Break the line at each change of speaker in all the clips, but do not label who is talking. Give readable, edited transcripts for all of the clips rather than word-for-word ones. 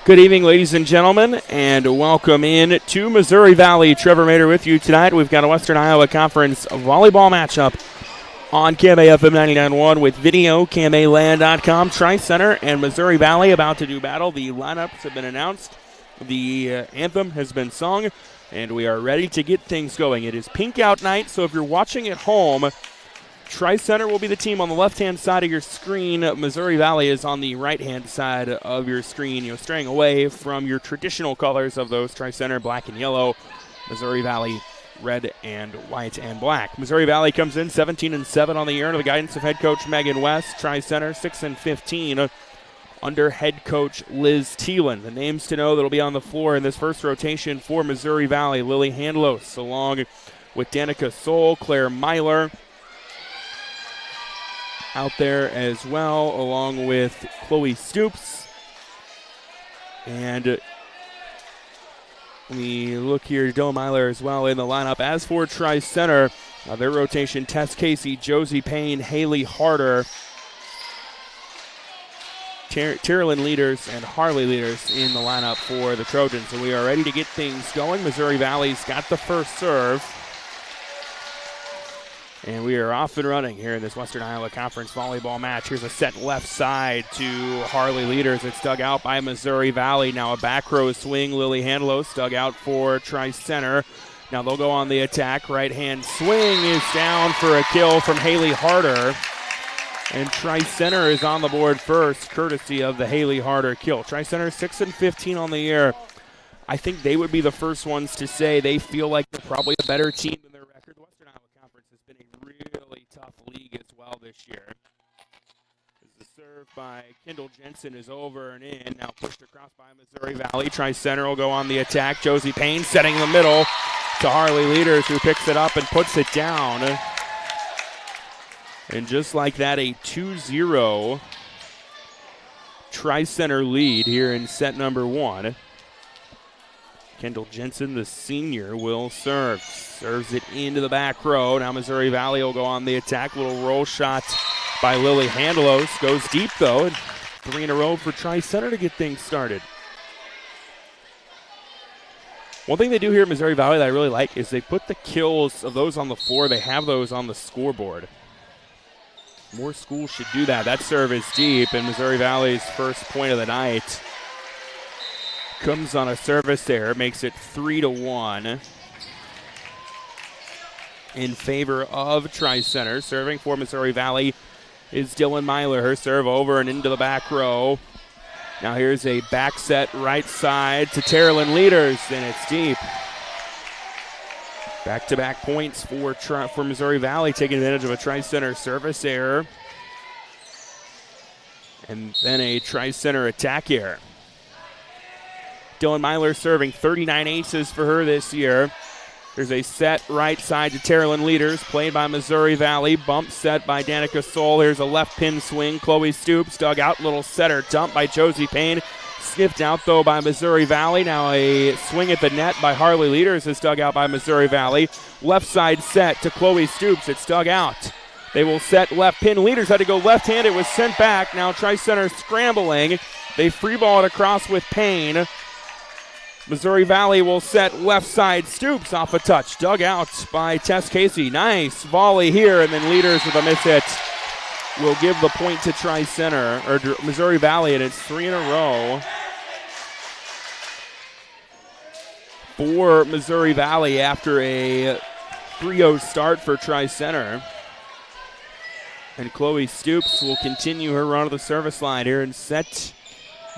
Good evening, ladies and gentlemen, and welcome in to Missouri Valley. Trevor Mader with you tonight. We've got a Western Iowa Conference volleyball matchup on KMA FM 99.1 with video, KMAland.com. Tri-Center and Missouri Valley about to do battle. The lineups have been announced. The anthem has been sung, and we are ready to get things going. It is pink out night, so if you're watching at home, Tri-Center will be the team on the left-hand side of your screen. Missouri Valley is on the right-hand side of your screen. Straying away from your traditional colors of those. Tri-Center, black and yellow. Missouri Valley, red and white and black. Missouri Valley comes in 17-7 on the year under the guidance of head coach Megan West. Tri-Center 6-15 under head coach Liz Thielen. The names to know that will be on the floor in this first rotation for Missouri Valley: Lily Handlos, along with Danica Soul, Claire Myler out there as well, along with Chloe Stoops. And we look here, Dylan Myler as well in the lineup. As for Tri-Center, their rotation: Tess Casey, Josie Payne, Haley Harder, Tyrlyn Leaders, and Harley Leaders in the lineup for the Trojans. So we are ready to get things going. Missouri Valley's got the first serve. And we are off and running here in this Western Iowa Conference volleyball match. Here's a set left side to Harley Leaders. It's dug out by Missouri Valley. Now a back row swing. Lily Handlos dug out for Tri-Center. Now they'll go on the attack. Right hand swing is down for a kill from Haley Harder. And Tri-Center is on the board first, courtesy of the Haley Harder kill. Tri-Center 6-15 on the year. I think they would be the first ones to say they feel like they're probably a better team than their record. The Western Iowa Conference has been a really tough league as well this year. As the serve by Kendall Jensen is over and in. Now pushed across by Missouri Valley. Tri-Center will go on the attack. Josie Payne setting the middle to Harley Leaders, who picks it up and puts it down. And just like that, a 2-0 Tri-Center lead here in set number one. Kendall Jensen, the senior, will serve. Serves it into the back row. Now Missouri Valley will go on the attack. Little roll shot by Lily Handlos. Goes deep, though. And 3 in a row for Tri-Center to get things started. One thing they do here at Missouri Valley that I really like is they put the kills of those on the floor. They have those on the scoreboard. More schools should do that. That serve is deep, and Missouri Valley's first point of the night comes on a service error, makes it 3-1 in favor of Tri-Center. Serving for Missouri Valley is Dylan Myler. Her serve over and into the back row. Now here's a back set right side to Tyrlyn Leaders, and it's deep. Back-to-back points for Missouri Valley, taking advantage of a Tri-Center service error. And then a Tri-Center attack error. Dylan Myler serving 39 aces for her this year. There's a set right side to Tyrlyn Leaders, played by Missouri Valley. Bump set by Danica Soul. Here's a left pin swing. Chloe Stoops dug out. Little setter dump by Josie Payne. Sniffed out, though, by Missouri Valley. Now a swing at the net by Harley Leaders is dug out by Missouri Valley. Left side set to Chloe Stoops. It's dug out. They will set left pin. Leaders had to go left-hand. It was sent back. Now Tri-Center scrambling. They free ball it across with Payne. Missouri Valley will set left side. Stoops off a touch. Dug out by Tess Casey. Nice volley here, and then Leaders with a miss hit will give the point to Tri-Center, or Missouri Valley, and it's 3 in a row for Missouri Valley after a 3-0 start for Tri-Center. And Chloe Stoops will continue her run of the service line here in set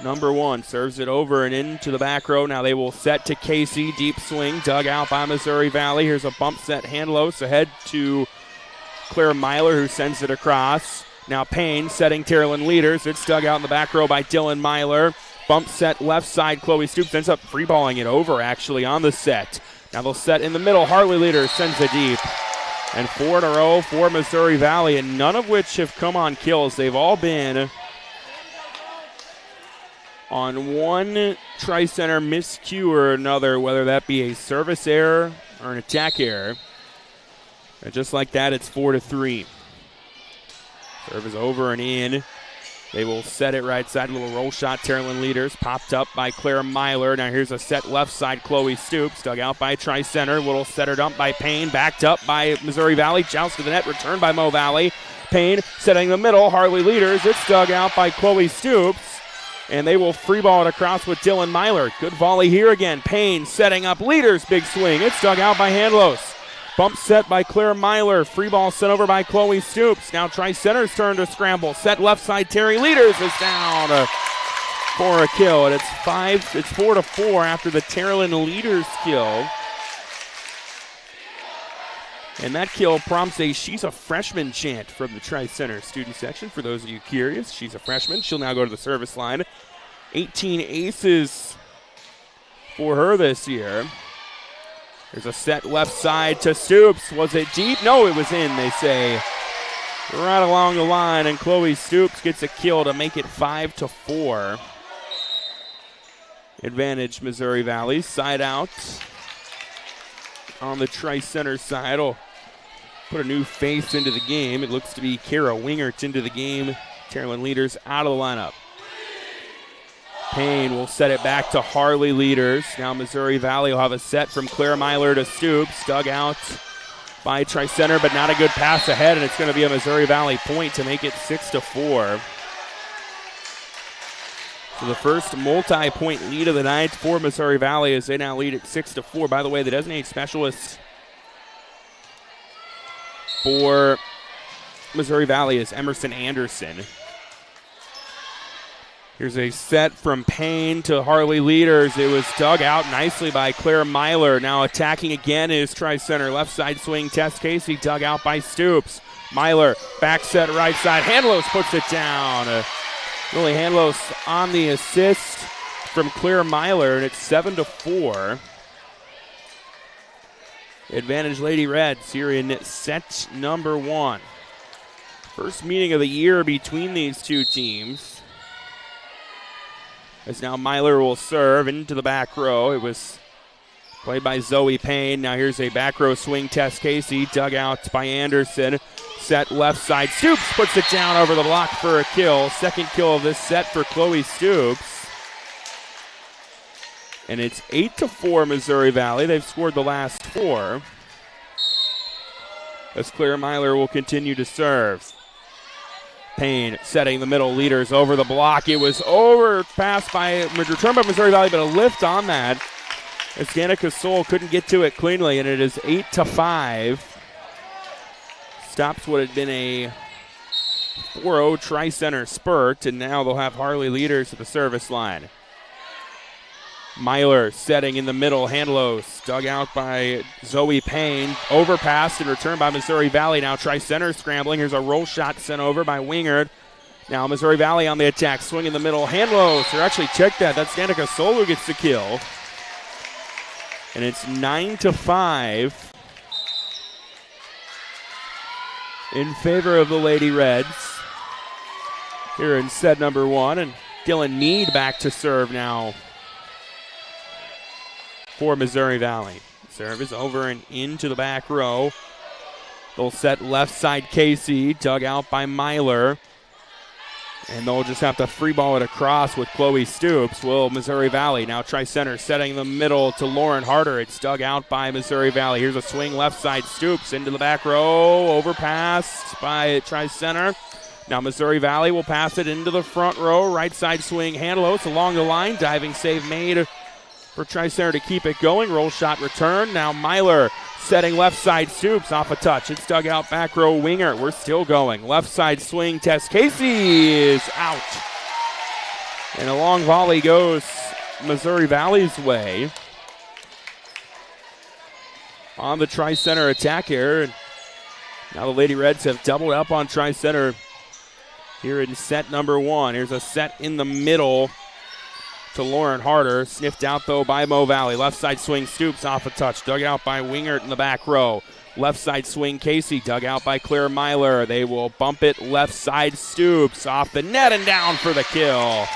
number one. Serves it over and into the back row. Now they will set to Casey. Deep swing dug out by Missouri Valley. Here's a bump set. Handlos ahead to Claire Myler, who sends it across. Now Payne setting Tyrlyn Leaders. It's dug out in the back row by Dylan Myler. Bump set left side. Chloe Stoops ends up free-balling it over, actually, on the set. Now they'll set in the middle. Harley Leaders sends it deep. And 4 in a row for Missouri Valley, and none of which have come on kills. They've all been on one Tri-Center miscue or another, whether that be a service error or an attack error. And just like that, it's 4-3. Serve is over and in. They will set it right side. A little roll shot. Terrelin leaders. Popped up by Claire Myler. Now here's a set left side. Chloe Stoops. Dug out by Tri-Center. Little setter dump by Payne. Backed up by Missouri Valley. Joust to the net. Returned by Mo Valley. Payne setting the middle. Harley leaders. It's dug out by Chloe Stoops. And they will free ball it across with Dylan Myler. Good volley here again. Payne setting up leaders. Big swing. It's dug out by Handlos. Bump set by Claire Myler. Free ball sent over by Chloe Stoops. Now Tri-Center's turn to scramble. Set left side. Terry Leaders is down for a kill. And it's 4-4 after the Terrelin Leaders kill. And that kill prompts a "She's a Freshman" chant from the Tri-Center student section. For those of you curious, she's a freshman. She'll now go to the service line. 18 aces for her this year. There's a set left side to Stoops. Was it deep? No, it was in, they say. Right along the line, and Chloe Stoops gets a kill to make it 5-4. Advantage Missouri Valley. Side out on the Tri-Center side. Will put a new face into the game. It looks to be Kara Wingert into the game. Terrelin Leaders out of the lineup. Payne will set it back to Harley Leaders. Now Missouri Valley will have a set from Claire Myler to Stoops. Dug out by Tri-Center, but not a good pass ahead, and it's going to be a Missouri Valley point to make it 6-4. So the first multi-point lead of the night for Missouri Valley as they now lead at 6-4. By the way, the designated specialist for Missouri Valley is Emerson Anderson. Here's a set from Payne to Harley Leaders. It was dug out nicely by Claire Myler. Now attacking again is Tri-Center. Left side swing, Tess Casey, dug out by Stoops. Myler, back set right side. Handlos puts it down. Lily Handlos on the assist from Claire Myler, and it's 7-4. Advantage Lady Reds here in set number 1. First meeting of the year between these two teams. As now Myler will serve into the back row. It was played by Zoe Payne. Now here's a back row swing. Tess Casey, dug out by Anderson. Set left side. Stoops puts it down over the block for a kill. Second kill of this set for Chloe Stoops. And it's 8-4 Missouri Valley. They've scored the last 4. As Claire Myler will continue to serve. Payne setting the middle. Leaders over the block. It was overpassed by return by Missouri Valley, but a lift on that as Danica Soul couldn't get to it cleanly, and it is 8-5. Stops what had been a 4-0 Tri-Center spurt, and now they'll have Harley Leaders at the service line. Myler setting in the middle. Handlos dug out by Zoe Payne. Overpassed and returned by Missouri Valley. Now Tri-Center scrambling. Here's a roll shot sent over by Wingard. Now Missouri Valley on the attack. Swing in the middle. Handlos, or actually check that. That's Danica Soul who gets the kill. And it's 9-5 in favor of the Lady Reds here in set number 1. And Dylan Mead back to serve now for Missouri Valley. Serve is over and into the back row. They'll set left side Casey, dug out by Myler. And they'll just have to free ball it across with Chloe Stoops. Will Missouri Valley. Now Tri-Center setting the middle to Lauren Harder. It's dug out by Missouri Valley. Here's a swing left side. Stoops into the back row. Overpassed by Tri-Center. Now Missouri Valley will pass it into the front row. Right side swing. Handlos along the line. Diving save made for Tri-Center to keep it going. Roll shot return. Now Myler setting left side. Stoops off a touch. It's dug out back row. Winger. We're still going. Left side swing. Tess Casey is out. And a long volley goes Missouri Valley's way on the Tri-Center attack here. And now the Lady Reds have doubled up on Tri-Center here in set number 1. Here's a set in the middle to Lauren Harder. Sniffed out, though, by Mo Valley. Left side swing, Stoops off a touch. Dug out by Wingert in the back row. Left side swing, Casey. Dug out by Claire Myler. They will bump it left side. Stoops off the net and down for the kill.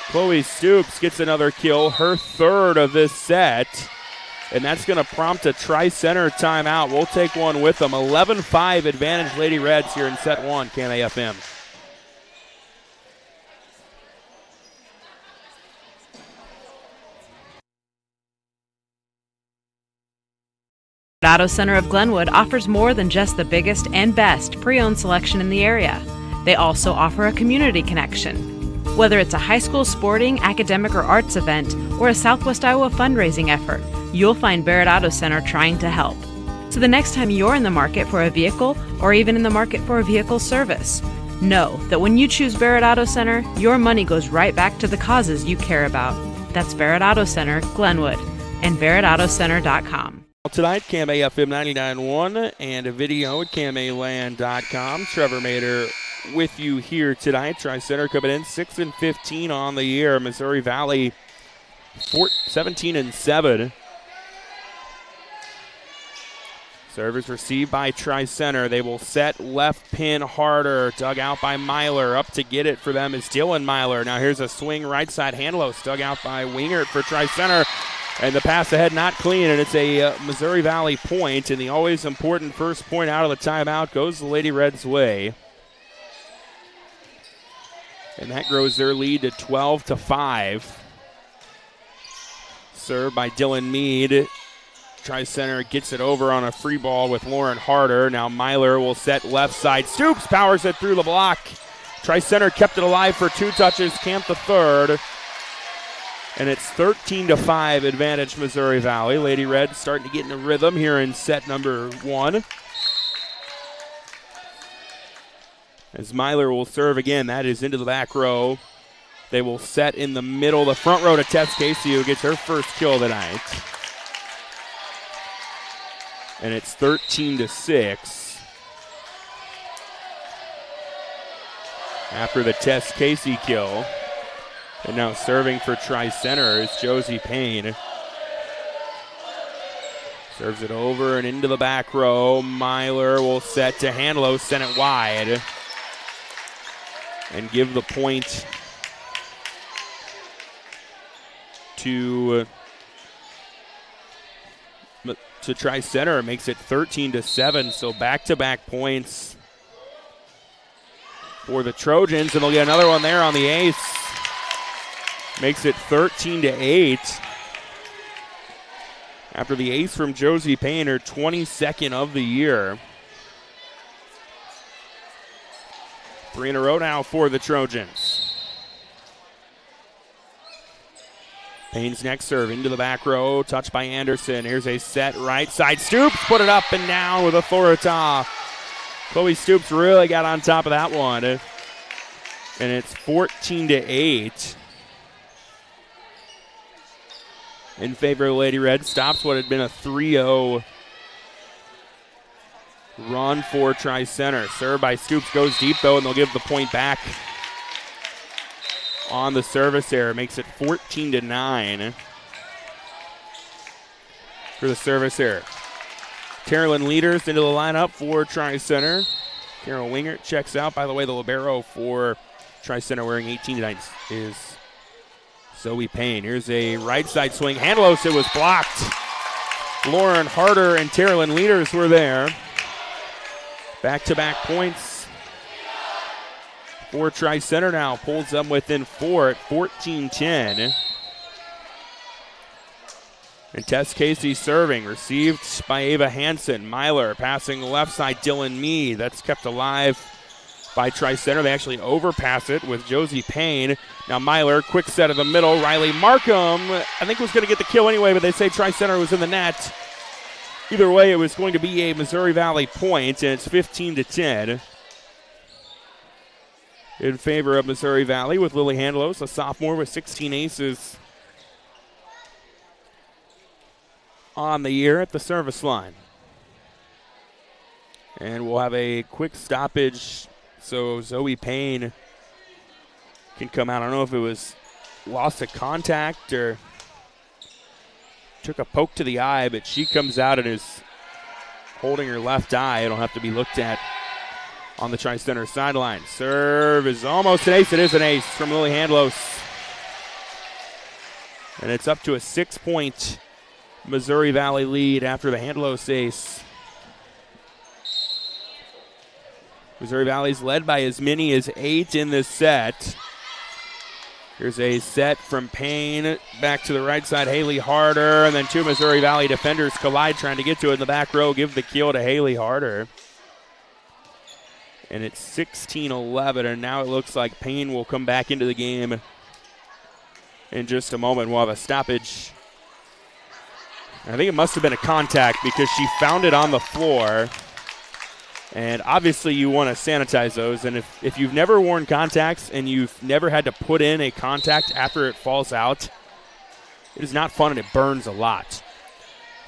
Chloe Stoops gets another kill, her third of this set. And that's going to prompt a Tri-Center timeout. We'll take one with them. 11-5 advantage Lady Reds here in set 1, KMAFM.
Auto Center of Glenwood offers more than just the biggest and best pre-owned selection in the area. They also offer a community connection. Whether it's a high school sporting, academic, or arts event, or a Southwest Iowa fundraising effort, you'll find Barrett Auto Center trying to help. So the next time you're in the market for a vehicle, or even in the market for a vehicle service, know that when you choose Barrett Auto Center, your money goes right back to the causes you care about. That's Barrett Auto Center, Glenwood, and barrettautocenter.com.
Tonight, KMA FM 99.1 and a video at KMAland.com. Trevor Mader with you here tonight. Tri-Center coming in 6-15 on the year. Missouri Valley 17-7. Service received by Tri-Center. They will set left pin harder. Dug out by Myler. Up to get it for them is Dylan Myler. Now here's a swing right side handlos. Dug out by Wingert for Tri-Center. And the pass ahead not clean, and it's a Missouri Valley point. And the always important first point out of the timeout goes the Lady Reds' way. And that grows their lead to 12-5. Served by Dylan Mead. Tri-Center gets it over on a free ball with Lauren Harder. Now Myler will set left side. Stoops powers it through the block. Tri-Center kept it alive for 2 touches. Camp the third. And it's 13-5 advantage Missouri Valley. Lady Reds starting to get in a rhythm here in set number 1. As Myler will serve again, that is into the back row. They will set in the middle, the front row to Tess Casey, who gets her first kill tonight. And it's 13-6. After the Tess Casey kill. And now serving for Tri-Center is Josie Payne. Serves it over and into the back row. Myler will set to Hanlow, send it wide. And give the point to Tri-Center. It makes it 13-7, so back-to-back points for the Trojans, and they'll get another one there on the ace. Makes it 13-8. After the ace from Josie Payne, her 22nd of the year. 3 in a row now for the Trojans. Payne's next serve into the back row, touched by Anderson. Here's a set right side. Stoops put it up and down with authority. Chloe Stoops really got on top of that one. And it's 14-8. In favor of Lady Red. Stops what had been a 3-0 run for Tri-Center. Serve by Stoops goes deep though, and they'll give the point back on the service error. Makes it 14-9 for the service error. Carolyn Leaders into the lineup for Tri-Center. Carol Wingert checks out. By the way, the libero for Tri-Center wearing 18 tonight is Zoe Payne. Here's a right side swing. Handlos, it was blocked. Lauren Harder and Carolyn Leaders were there. Back-to-back points for Tri-Center now. Pulls them within 4 at 14-10. And Tess Casey serving. Received by Ava Hansen. Myler passing left side. Dylan Mead. That's kept alive by Tri-Center. They actually overpass it with Josie Payne. Now Myler, quick set of the middle. Riley Markham, I think was going to get the kill anyway, but they say Tri-Center was in the net. Either way, it was going to be a Missouri Valley point, and it's 15-10 in favor of Missouri Valley with Lily Handlos, a sophomore with 16 aces on the year at the service line. And we'll have a quick stoppage so Zoe Payne can come out. I don't know if it was lost of contact or took a poke to the eye, but she comes out and is holding her left eye. It'll have to be looked at on the Tri-Center sideline. Serve is almost an ace. It is an ace from Lily Handlos. And it's up to a 6-point Missouri Valley lead after the Handlos ace. Missouri Valley's led by as many as 8 in this set. Here's a set from Payne. Back to the right side, Haley Harder. And then two Missouri Valley defenders collide, trying to get to it in the back row. Give the keel to Haley Harder. And it's 16-11, and now it looks like Payne will come back into the game in just a moment. We'll have a stoppage. I think it must have been a contact because she found it on the floor. And obviously you want to sanitize those. And if you've never worn contacts and you've never had to put in a contact after it falls out, it is not fun and it burns a lot.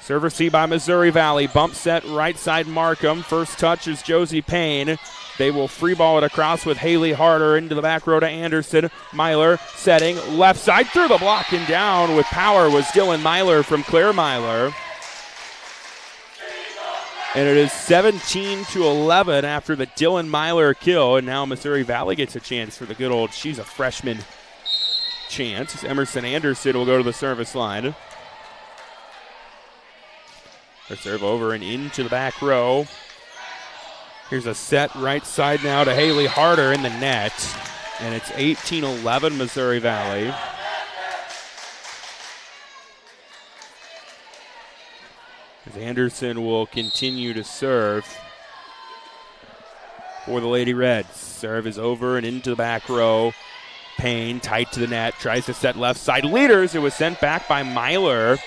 Serve receive by Missouri Valley. Bump set right side Markham. First touch is Josie Payne. They will free ball it across with Haley Harder into the back row to Anderson. Myler setting left side through the block and down with power was Dylan Myler from Claire Myler. And it is 17-11 after the Dylan Myler kill. And now Missouri Valley gets a chance for the good old she's a freshman chance. Emerson Anderson will go to the service line. Her serve over and into the back row. Here's a set right side now to Haley Harder in the net. And it's 18-11 Missouri Valley. As Anderson will continue to serve for the Lady Reds. Serve is over and into the back row. Payne tight to the net. Tries to set left side. Leaders. It was sent back by Myler.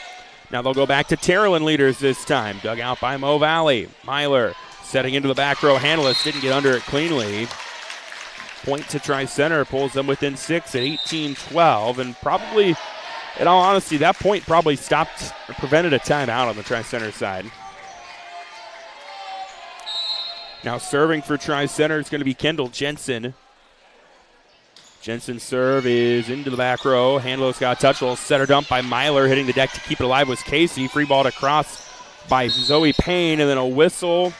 Now they'll go back to Terrelin Leaders this time. Dug out by Mo Valley. Myler setting into the back row. Handless didn't get under it cleanly. Point to Tri-Center pulls them within 6 at 18-12. And probably, in all honesty, that point probably stopped or prevented a timeout on the Tri-Center side. Now serving for Tri-Center is going to be Kendall Jensen. Jensen's serve is into the back row. Handless got a touch. Little setter dump by Myler. Hitting the deck to keep it alive was Casey. Free balled across by Zoe Payne. And then a whistle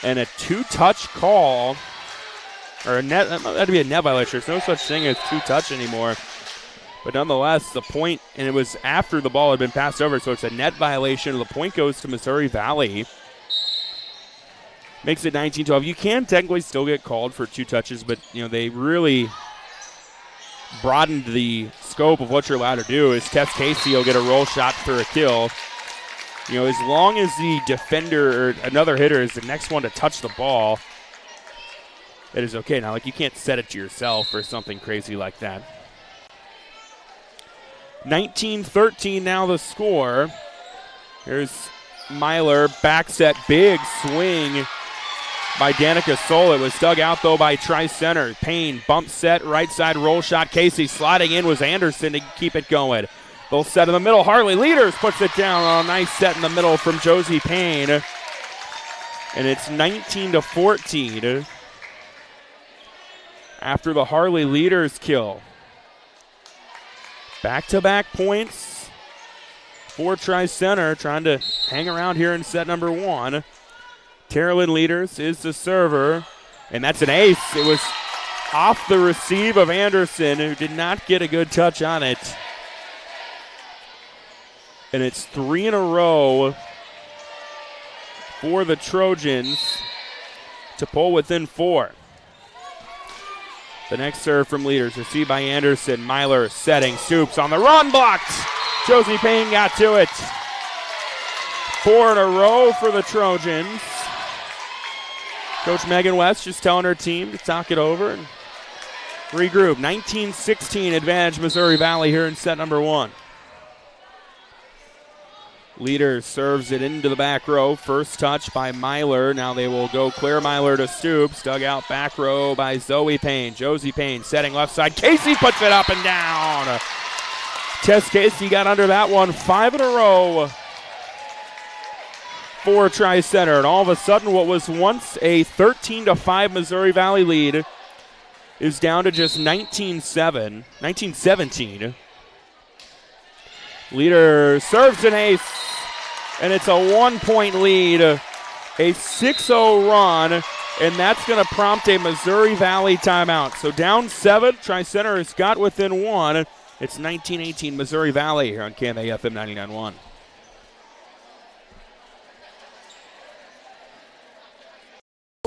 and a two-touch call. Or a net. That'd be a net violation. There's no such thing as two-touch anymore. But nonetheless, the point, and it was after the ball had been passed over, so it's a net violation. The point goes to Missouri Valley. Makes it 19-12. You can technically still get called for two touches, but they really broadened the scope of what you're allowed to do. Is Tess Casey will get a roll shot for a kill. As long as the defender or another hitter is the next one to touch the ball, it is okay. Now, you can't set it to yourself or something crazy like that. 19-13 now the score. Here's Myler, back set, big swing by Danica Soul. It was dug out, though, by Tri-Center. Payne, bump set, right side roll shot. Casey sliding in was Anderson to keep it going. They'll set in the middle. Harley Leaders puts it down on a nice set in the middle from Josie Payne. And it's 19-14 after the Harley Leaders kill. Back-to-back points for Tri-Center, trying to hang around here in set number one. Terrelin Leaders is the server, and that's an ace. It was off the receive of Anderson, who did not get a good touch on it. And it's 3 in a row for the Trojans to pull within 4. The next serve from Leaders, received by Anderson. Myler setting, Stoops on the run, blocked. Josie Payne got to it. 4 in a row for the Trojans. Coach Megan West just telling her team to talk it over and regroup. 19-16 advantage Missouri Valley here in set number one. Leaders serves it into the back row. First touch by Myler. Now they will go Claire Myler to Stoops. Dug out back row by Zoe Payne. Josie Payne setting left side. Casey puts it up and down. Tess Casey got under that one. 5 in a row for Tri-Center. And all of a sudden what was once a 13-5 Missouri Valley lead is down to just 19-17. Leader serves an ace, and it's a 1-point lead, a 6-0 run, and that's going to prompt a Missouri Valley timeout. So down 7, Tri-Center has got within 1. It's 19-18 Missouri Valley here on KMA FM 99.1.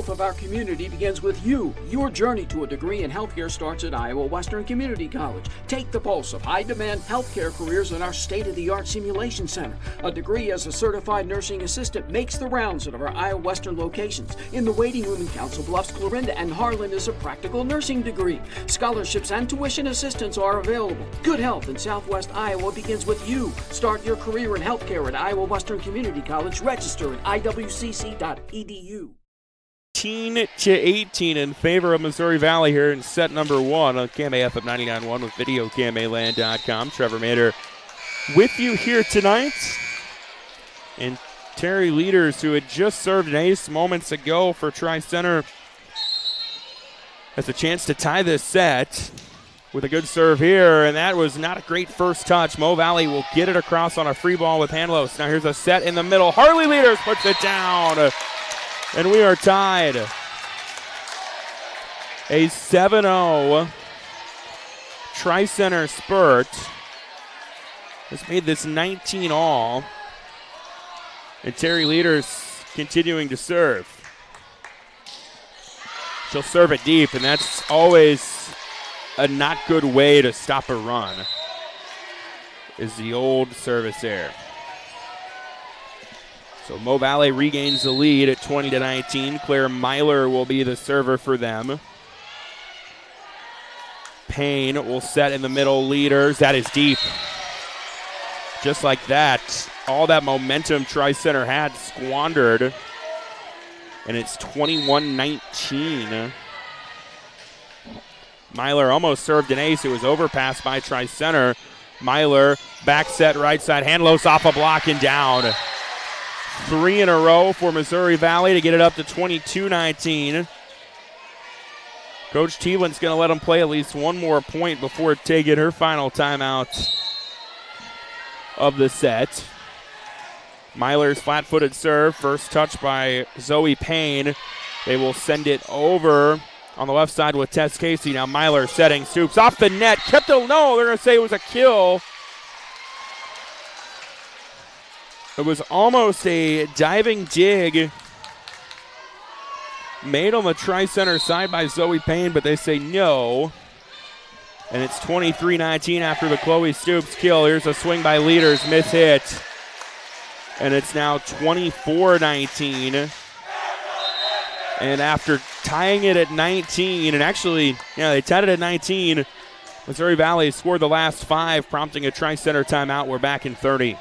growth of our community begins with you. Your journey to a degree in healthcare starts at Iowa Western Community College. Take the pulse of high-demand healthcare careers in our state-of-the-art simulation center. A degree as a certified nursing assistant makes the rounds at our Iowa Western locations. In the waiting room in Council Bluffs, Clarinda, and Harlan is a practical nursing degree. Scholarships and tuition assistance are available. Good health in Southwest Iowa begins with you. Start your career in healthcare at Iowa Western Community College. Register at iwcc.edu.
18 in favor of Missouri Valley here in set number 1 on KMA FM 99.1 with video KMAland.com. Trevor Mader with you here tonight. And Terry Leaders, who had just served an ace moments ago for Tri-Center, has a chance to tie this set with a good serve here, and that was not a great first touch. Mo Valley will get it across on a free ball with Hanlos. Now here's a set in the middle. Harley Leaders puts it down, and we are tied. A 7-0 Tri-Center spurt has made this 19-all, and Terry Leaders continuing to serve. She'll serve it deep, and that's always a not good way to stop a run, is the old service error. So Mo Valley regains the lead at 20-19. Claire Myler will be the server for them. Payne will set in the middle. Leaders, that is deep. Just like that, all that momentum Tri-Center had squandered. And it's 21-19. Myler almost served an ace. It was overpassed by Tri-Center. Myler, back set right side. Hanlos off a block and down. 3 in a row for Missouri Valley to get it up to 22-19. Coach Teelan's going to let them play at least one more point before taking her final timeout of the set. Myler's flat-footed serve. First touch by Zoe Payne. They will send it over on the left side with Tess Casey. Now Myler setting, Stoops off the net. Kept it, no, they're going to say it was a kill. It was almost a diving dig made on the Tri-Center side by Zoe Payne, but they say no. And it's 23-19 after the Chloe Stoops kill. Here's a swing by Leaders, miss hit. And it's now 24-19. And after tying it at 19, and actually, they tied it at 19, Missouri Valley scored the last 5, prompting a Tri-Center timeout. We're back in 30.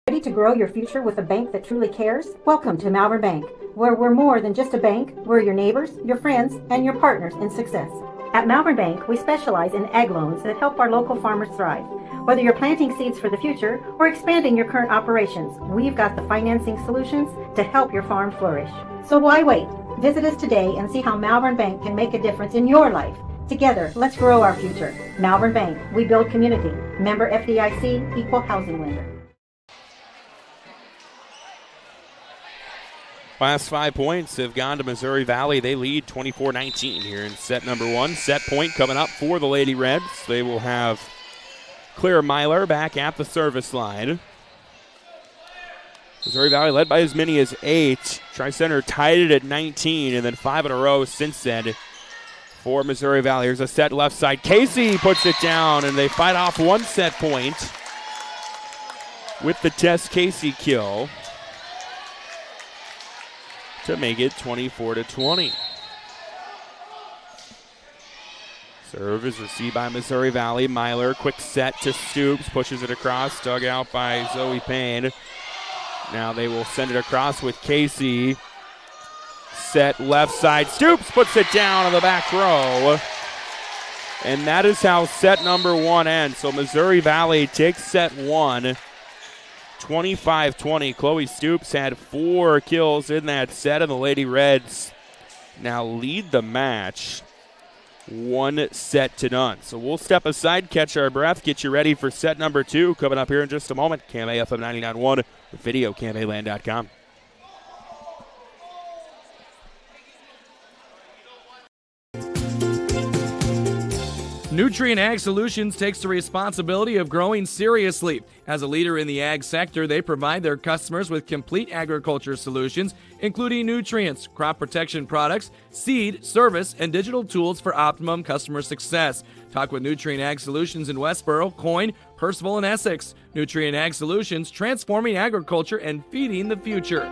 Ready to grow your future with a bank that truly cares? Welcome to Malvern Bank, where we're more than just a bank. We're your neighbors, your friends, and your partners in success. At Malvern Bank, we specialize in ag loans that help our local farmers thrive. Whether you're planting seeds for the future or expanding your current operations, we've got the financing solutions to help your farm flourish. So why wait? Visit us today and see how Malvern Bank can make a difference in your life. Together, let's grow our future. Malvern Bank, we build community. Member FDIC, equal housing lender.
Last 5 points have gone to Missouri Valley. They lead 24-19 here in set number 1. Set point coming up for the Lady Reds. They will have Claire Myler back at the service line. Missouri Valley led by as many as 8. Tri-Center tied it at 19, and then 5 in a row since then for Missouri Valley. Here's a set left side. Casey puts it down, and they fight off one set point with the Tess Casey kill to make it 24-20. Serve is received by Missouri Valley. Myler, quick set to Stoops, pushes it across, dug out by Zoe Payne. Now they will send it across with Casey. Set left side. Stoops puts it down on the back row. And that is how set number 1 ends. So Missouri Valley takes set 1. 25-20. Chloe Stoops had 4 kills in that set, and the Lady Reds now lead the match 1-0. So we'll step aside, catch our breath, get you ready for set number 2 coming up here in just a moment. KMA FM 99.1 with video KMAland.com.
Nutrient Ag Solutions takes the responsibility of growing seriously. As a leader in the ag sector, they provide their customers with complete agriculture solutions, including nutrients, crop protection products, seed, service, and digital tools for optimum customer success. Talk with Nutrient Ag Solutions in Westboro, Coyne, Percival, and Essex. Nutrient Ag Solutions, transforming agriculture and feeding the future.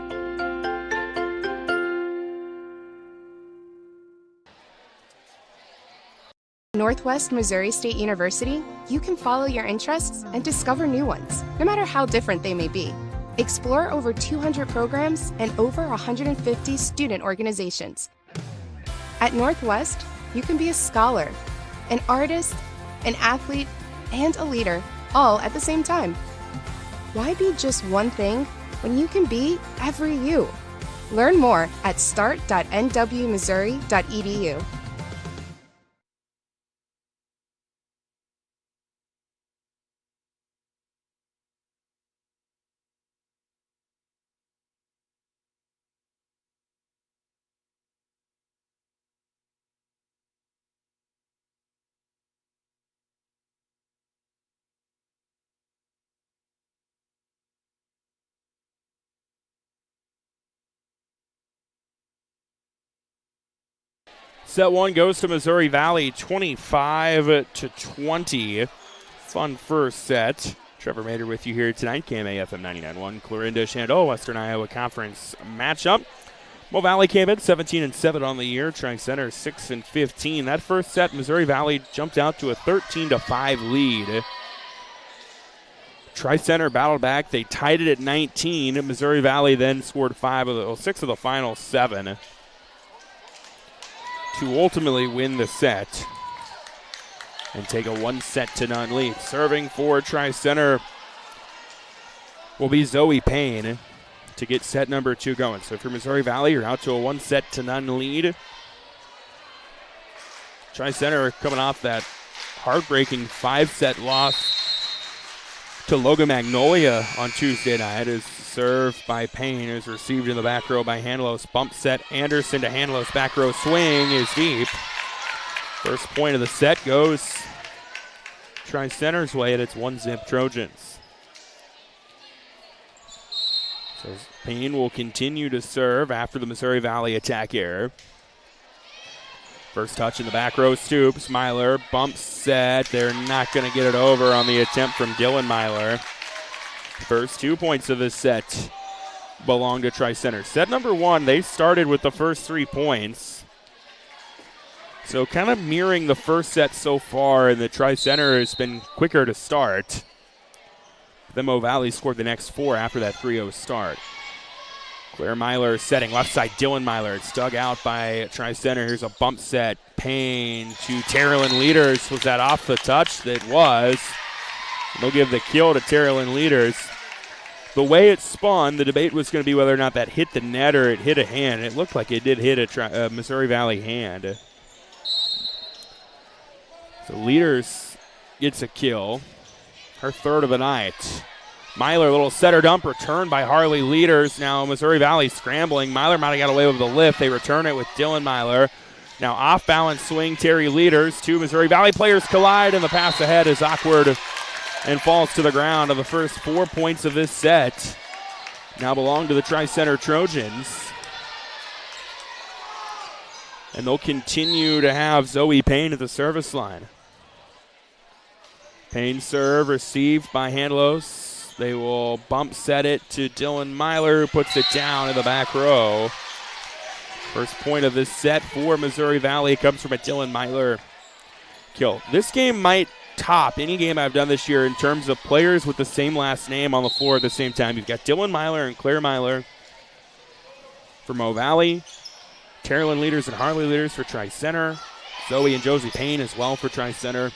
Northwest Missouri State University, you can follow your interests and discover new ones, no matter how different they may be. Explore over 200 programs and over 150 student organizations. At Northwest, you can be a scholar, an artist, an athlete, and a leader, all at the same time. Why be just one thing when you can be every you? Learn more at start.nwmissouri.edu.
Set one goes to Missouri Valley, 25-20. Fun first set. Trevor Mader with you here tonight. KMA FM 99.1, Clarinda Chandot, Western Iowa Conference matchup. Mo Valley came in 17-7 on the year. Tri-Center 6-15. That first set, Missouri Valley jumped out to a 13-5 lead. Tri-Center battled back. They tied it at 19. Missouri Valley then scored 6 of the final 7 to ultimately win the set and take a 1-0 lead. Serving for Tri-Center will be Zoe Payne to get set number 2 going. So for Missouri Valley, you're out to a 1-0 lead. Tri-Center coming off that heartbreaking 5-set loss to Logan Magnolia on Tuesday night. Is served by Payne, is received in the back row by Hanlos. Bump set Anderson to Hanlos. Back row swing is deep. First point of the set goes Tri-Center's way, and it's 1-0 Trojans. So Payne will continue to serve after the Missouri Valley attack error. First touch in the back row, Stoops. Myler bumps set. They're not going to get it over on the attempt from Dylan Myler. First 2 points of this set belong to Tri-Center. Set number 1, they started with the first 3 points. So kind of mirroring the first set so far, and the Tri-Center has been quicker to start. Then Mo Valley scored the next 4 after that 3-0 start. Claire Myler setting left side, Dylan Myler. It's dug out by Tri-Center. Here's a bump set. Payne to Terrelyn Leaders. Was that off the touch? That was. They'll give the kill to Terrelyn Leaders. The way it spun, the debate was going to be whether or not that hit the net or it hit a hand. It looked like it did hit a Missouri Valley hand. So Leaders gets a kill. Her third of the night. Myler, little setter dump, returned by Harley Leaders. Now Missouri Valley scrambling. Myler might have got away with the lift. They return it with Dylan Myler. Now off-balance swing, Terry Leaders. 2 Missouri Valley players collide, and the pass ahead is awkward and falls to the ground. Of the first 4 points of this set now belong to the Tri-Center Trojans. And they'll continue to have Zoe Payne at the service line. Payne serve received by Hanlos. They will bump set it to Dylan Myler, who puts it down in the back row. First point of this set for Missouri Valley comes from a Dylan Myler kill. This game might top any game I've done this year in terms of players with the same last name on the floor at the same time. You've got Dylan Myler and Claire Myler for Mo Valley. Terrelyn Leaders and Harley Leaders for Tri-Center. Zoe and Josie Payne as well for Tri-Center.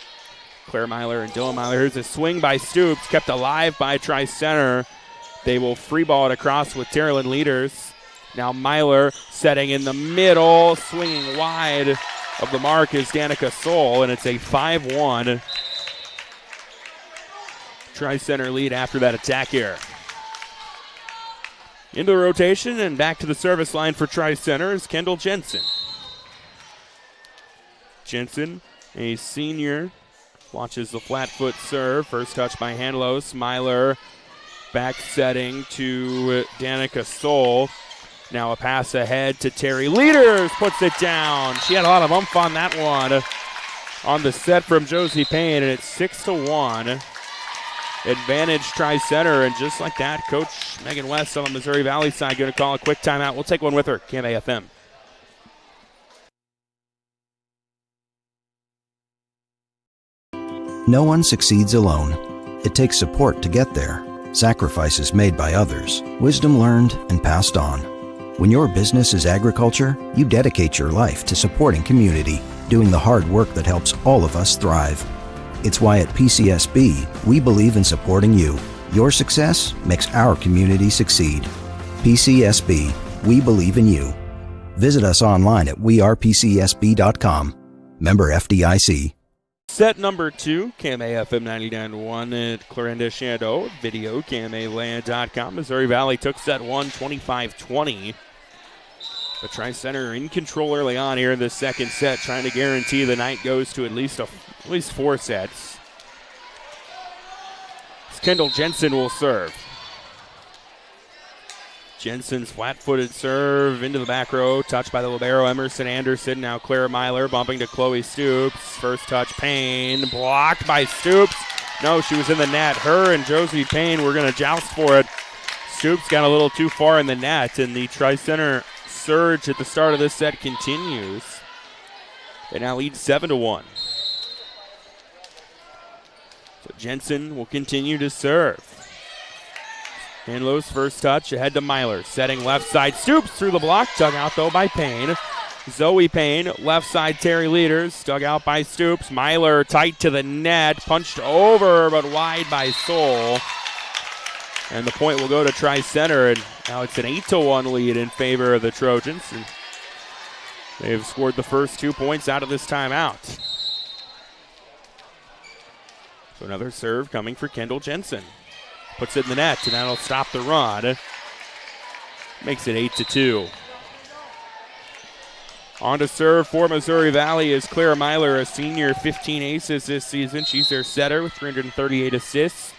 Claire Myler and Dylan Myler. Here's a swing by Stoops, kept alive by Tri-Center. They will free ball it across with Terrelyn Leaders. Now Myler setting in the middle, swinging wide of the mark is Danica Soul, and it's a 5-1 Tri-Center lead after that attack error. Into the rotation and back to the service line for Tri-Center is Kendall Jensen. Jensen, a senior Watches the flat foot serve. First touch by Hanlos. Myler back setting to Danica Soul. Now a pass ahead to Terry Leaders. Puts it down. She had a lot of oomph on that one. On the set from Josie Payne, and it's 6-1. Advantage Tri-Center, and just like that, Coach Megan West on the Missouri Valley side going to call a quick timeout. We'll take one with her. KMAFM.
No one succeeds alone. It takes support to get there, sacrifices made by others, wisdom learned and passed on. When your business is agriculture, you dedicate your life to supporting community, doing the hard work that helps all of us thrive. It's why at PCSB, we believe in supporting you. Your success makes our community succeed. PCSB, we believe in you. Visit us online at wearepcsb.com. Member FDIC.
Set number 2, KMAFM 99.1 at Clarinda Shadow. Video, KMAland.com. Missouri Valley took set 1, 25-20. The Tri-Center in control early on here in the second set, trying to guarantee the night goes to at least 4 sets. Kendall Jensen will serve. Jensen's flat-footed serve into the back row. Touched by the libero, Emerson Anderson. Now Clara Myler bumping to Chloe Stoops. First touch, Payne. Blocked by Stoops. No, she was in the net. Her and Josie Payne were going to joust for it. Stoops got a little too far in the net, and the Tri-Center surge at the start of this set continues. They now lead 7-1. So Jensen will continue to serve. Hanlow's first touch ahead to Myler. Setting left side. Stoops through the block. Dug out though by Payne. Zoe Payne. Left side Terry Leaders. Dug out by Stoops. Myler tight to the net. Punched over but wide by Soul. And the point will go to Tri-Center. And now it's an 8-1 lead in favor of the Trojans. And they've scored the first 2 points out of this timeout. So another serve coming for Kendall Jensen. Puts it in the net, and that'll stop the run. Makes it 8-2. On to serve for Missouri Valley is Clara Myler, a senior, 15 aces this season. She's their setter with 338 assists.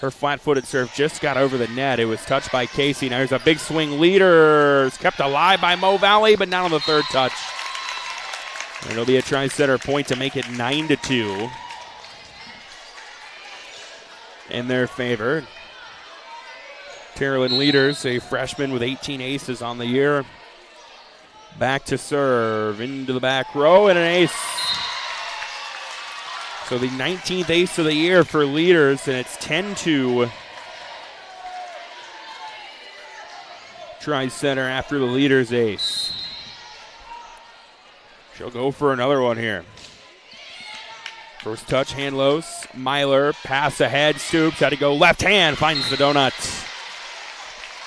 Her flat-footed serve just got over the net. It was touched by Casey. Now there's a big swing. Leaders kept alive by Mo Valley, but not on the third touch. And it'll be a Tri-Center point to make it 9-2. In their favor. Carolyn Leaders, a freshman with 18 aces on the year. Back to serve, into the back row, and an ace. So the 19th ace of the year for Leaders, and it's 10-2. Tri-Center after the Leaders ace. She'll go for another one here. First touch, Hanlos. Myler, pass ahead. Stoops had to go left hand, finds the donut.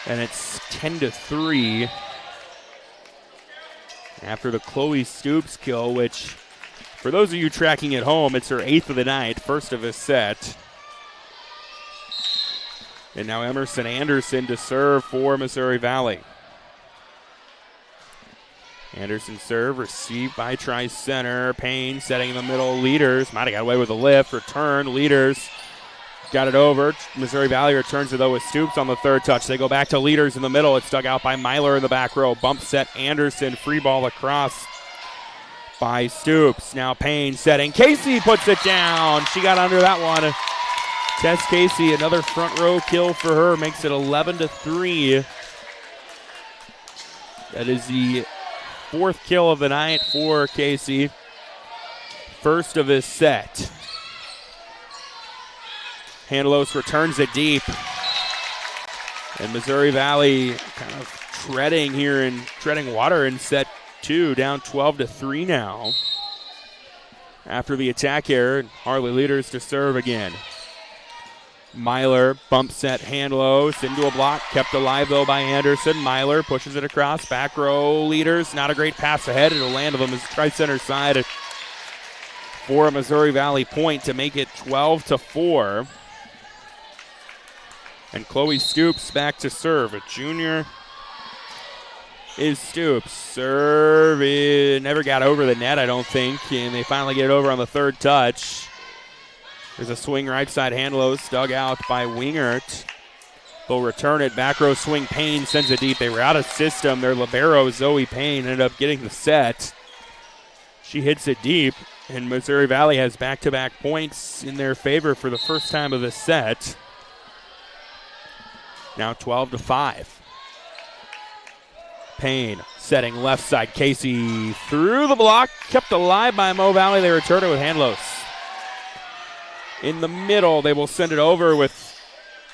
And it's 10-3. After the Chloe Stoops kill, which, for those of you tracking at home, it's her 8th of the night, first of this set. And now Emerson Anderson to serve for Missouri Valley. Anderson serve, received by Tri-Center. Payne setting in the middle. Leaders might have got away with a lift. Return. Leaders got it over. Missouri Valley returns it though with Stoops on the third touch. They go back to Leaders in the middle. It's dug out by Myler in the back row. Bump set Anderson. Free ball across by Stoops. Now Payne setting. Casey puts it down. She got under that one. Tess Casey, another front row kill for her. Makes it 11-3. That is the 4th kill of the night for Casey. First of his set. Hanlos returns it deep. And Missouri Valley kind of treading water in set 2, down 12-3 now. After the attack error, Harley Leaders to serve again. Myler bump set Hanlos into a block, kept alive though by Anderson. Myler pushes it across, back row. Leaders, not a great pass ahead. It'll land on the Tri-Center side for a Missouri Valley point to make it 12-4. And Chloe Stoops back to serve. A junior is Stoops. Serve never got over the net, I don't think, and they finally get it over on the third touch. There's a swing right side, Handlos dug out by Wingert. They'll return it. Back row swing. Payne sends it deep. They were out of system. Their libero, Zoe Payne, ended up getting the set. She hits it deep, and Missouri Valley has back-to-back points in their favor for the first time of the set. Now 12-5. Payne setting left side. Casey through the block. Kept alive by Mo Valley. They return it with Handlos. In the middle, they will send it over with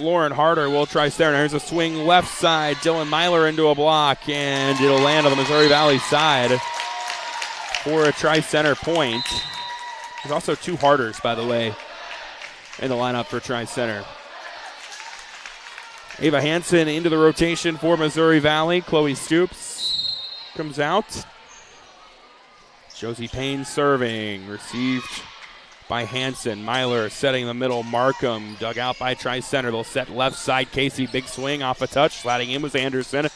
Lauren Harder. Will try center. Here's a swing left side. Dylan Myler into a block, and it'll land on the Missouri Valley side for a Tri-Center point. There's also 2 Harders, by the way, in the lineup for Tri-Center. Ava Hansen into the rotation for Missouri Valley. Chloe Stoops comes out. Josie Payne serving. Received by Hansen. Myler setting the middle. Markham dug out by Tri-Center. They'll set left side. Casey, big swing off a touch. Sliding in was Anderson.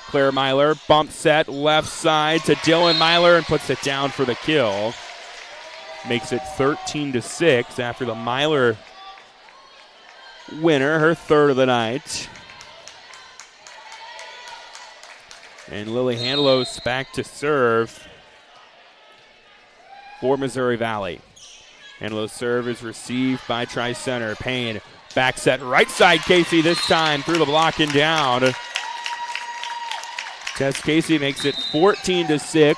Claire Myler, bump set left side to Dylan Myler and puts it down for the kill. Makes it 13-6 after the Myler winner, her third of the night. And Lily Handlos back to serve for Missouri Valley. Handlos serve is received by Tri-Center. Payne, back set right side. Casey this time through the block and down. Tess Casey makes it 14-6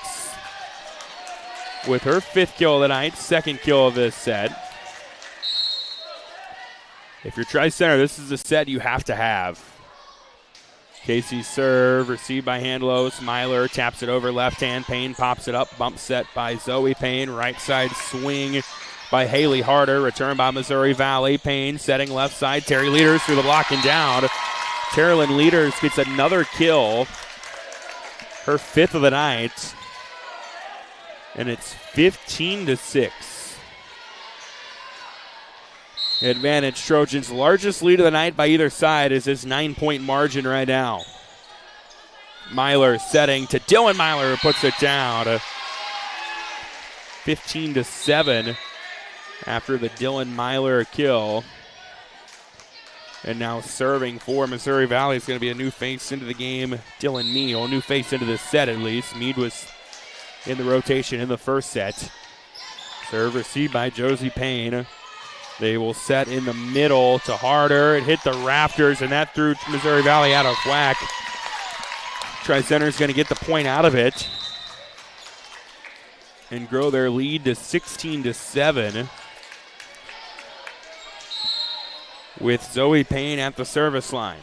with her 5th kill of the night, 2nd kill of this set. If you're Tri-Center, this is a set you have to have. Casey serve, received by Handlos. Myler taps it over left hand. Payne pops it up. Bump set by Zoe Payne. Right side swing by Haley Harder. Return by Missouri Valley. Payne setting left side. Terry Leaders through the block and down. Terrelyn Leaders gets another kill. Her 5th of the night. And it's 15-6. Advantage Trojans' largest lead of the night by either side is this 9-point margin right now. Myler setting to Dylan Myler, who puts it down. 15-7 after the Dylan Myler kill. And now serving for Missouri Valley is going to be a new face into the game. Dylan Mead, a new face into the set at least. Mead was in the rotation in the first set. Serve received by Josie Payne. They will set in the middle to Harder. It hit the rafters, and that threw Missouri Valley out of whack. Tri-Center is going to get the point out of it and grow their lead to 16-7. With Zoe Payne at the service line.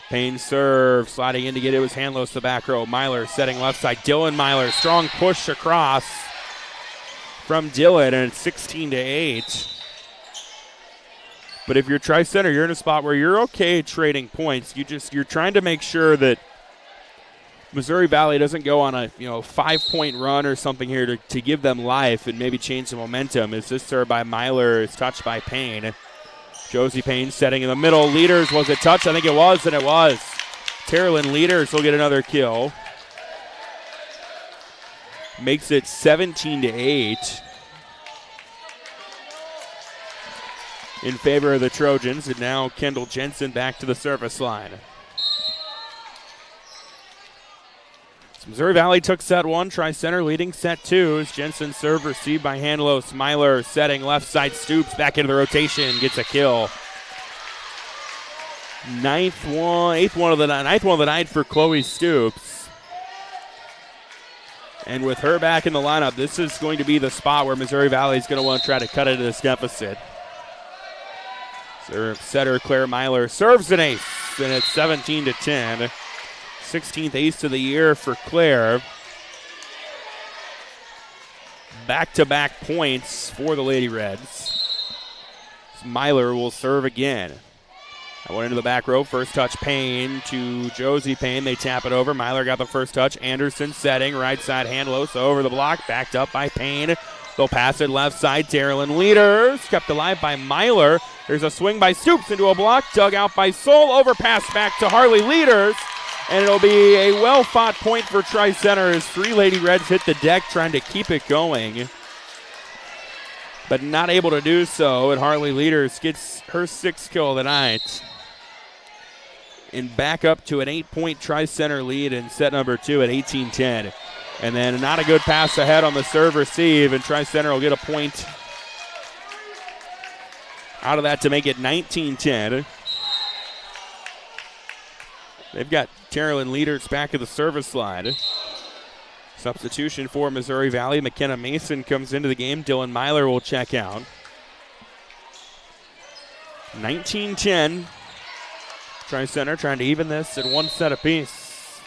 Payne serve, sliding in to get it was Handlos the back row. Myler setting left side. Dylan Myler, strong push across from Dylan, and it's 16-8. But if you're Tri-Center, you're in a spot where you're okay trading points. You're trying to make sure that Missouri Valley doesn't go on a 5-point run or something here to give them life and maybe change the momentum. As this serve by Myler is touched by Payne. Josie Payne setting in the middle. Leaders, was it touched? I think it was, and it was. Terrelyn Leaders will get another kill. Makes it 17-8 in favor of the Trojans. And now Kendall Jensen back to the service line. So Missouri Valley took set 1. Tri-Center leading set 2 as Jensen serve received by Handlos. Myler setting left side. Stoops back into the rotation. Gets a kill. Ninth one of the night for Chloe Stoops. And with her back in the lineup, this is going to be the spot where Missouri Valley is going to want to try to cut into this deficit. Serve setter Claire Myler serves an ace, and it's 17-10. 16th ace of the year for Claire. Back-to-back points for the Lady Reds. Myler will serve again. I went into the back row. First touch, Payne to Josie Payne. They tap it over. Myler got the first touch. Anderson setting. Right side, Handlos over the block. Backed up by Payne. They'll pass it left side. Terrelyn Leaders. Kept alive by Myler. There's a swing by Stoops into a block. Dug out by Soul. Overpass back to Harley Leaders. And it'll be a well-fought point for Tri-Center as 3 Lady Reds hit the deck trying to keep it going. but not able to do so, and Harley Leaders gets her 6th kill of the night. And back up to an 8-point Tri-Center lead in set number 2 at 18-10. And then not a good pass ahead on the serve receive, and Tri-Center will get a point out of that to make it 19-10. They've got Carolyn Leaders back at the service line. Substitution for Missouri Valley. McKenna Mason comes into the game. Dylan Myler will check out. 19-10. Tri-Center trying to even this at 1 set apiece.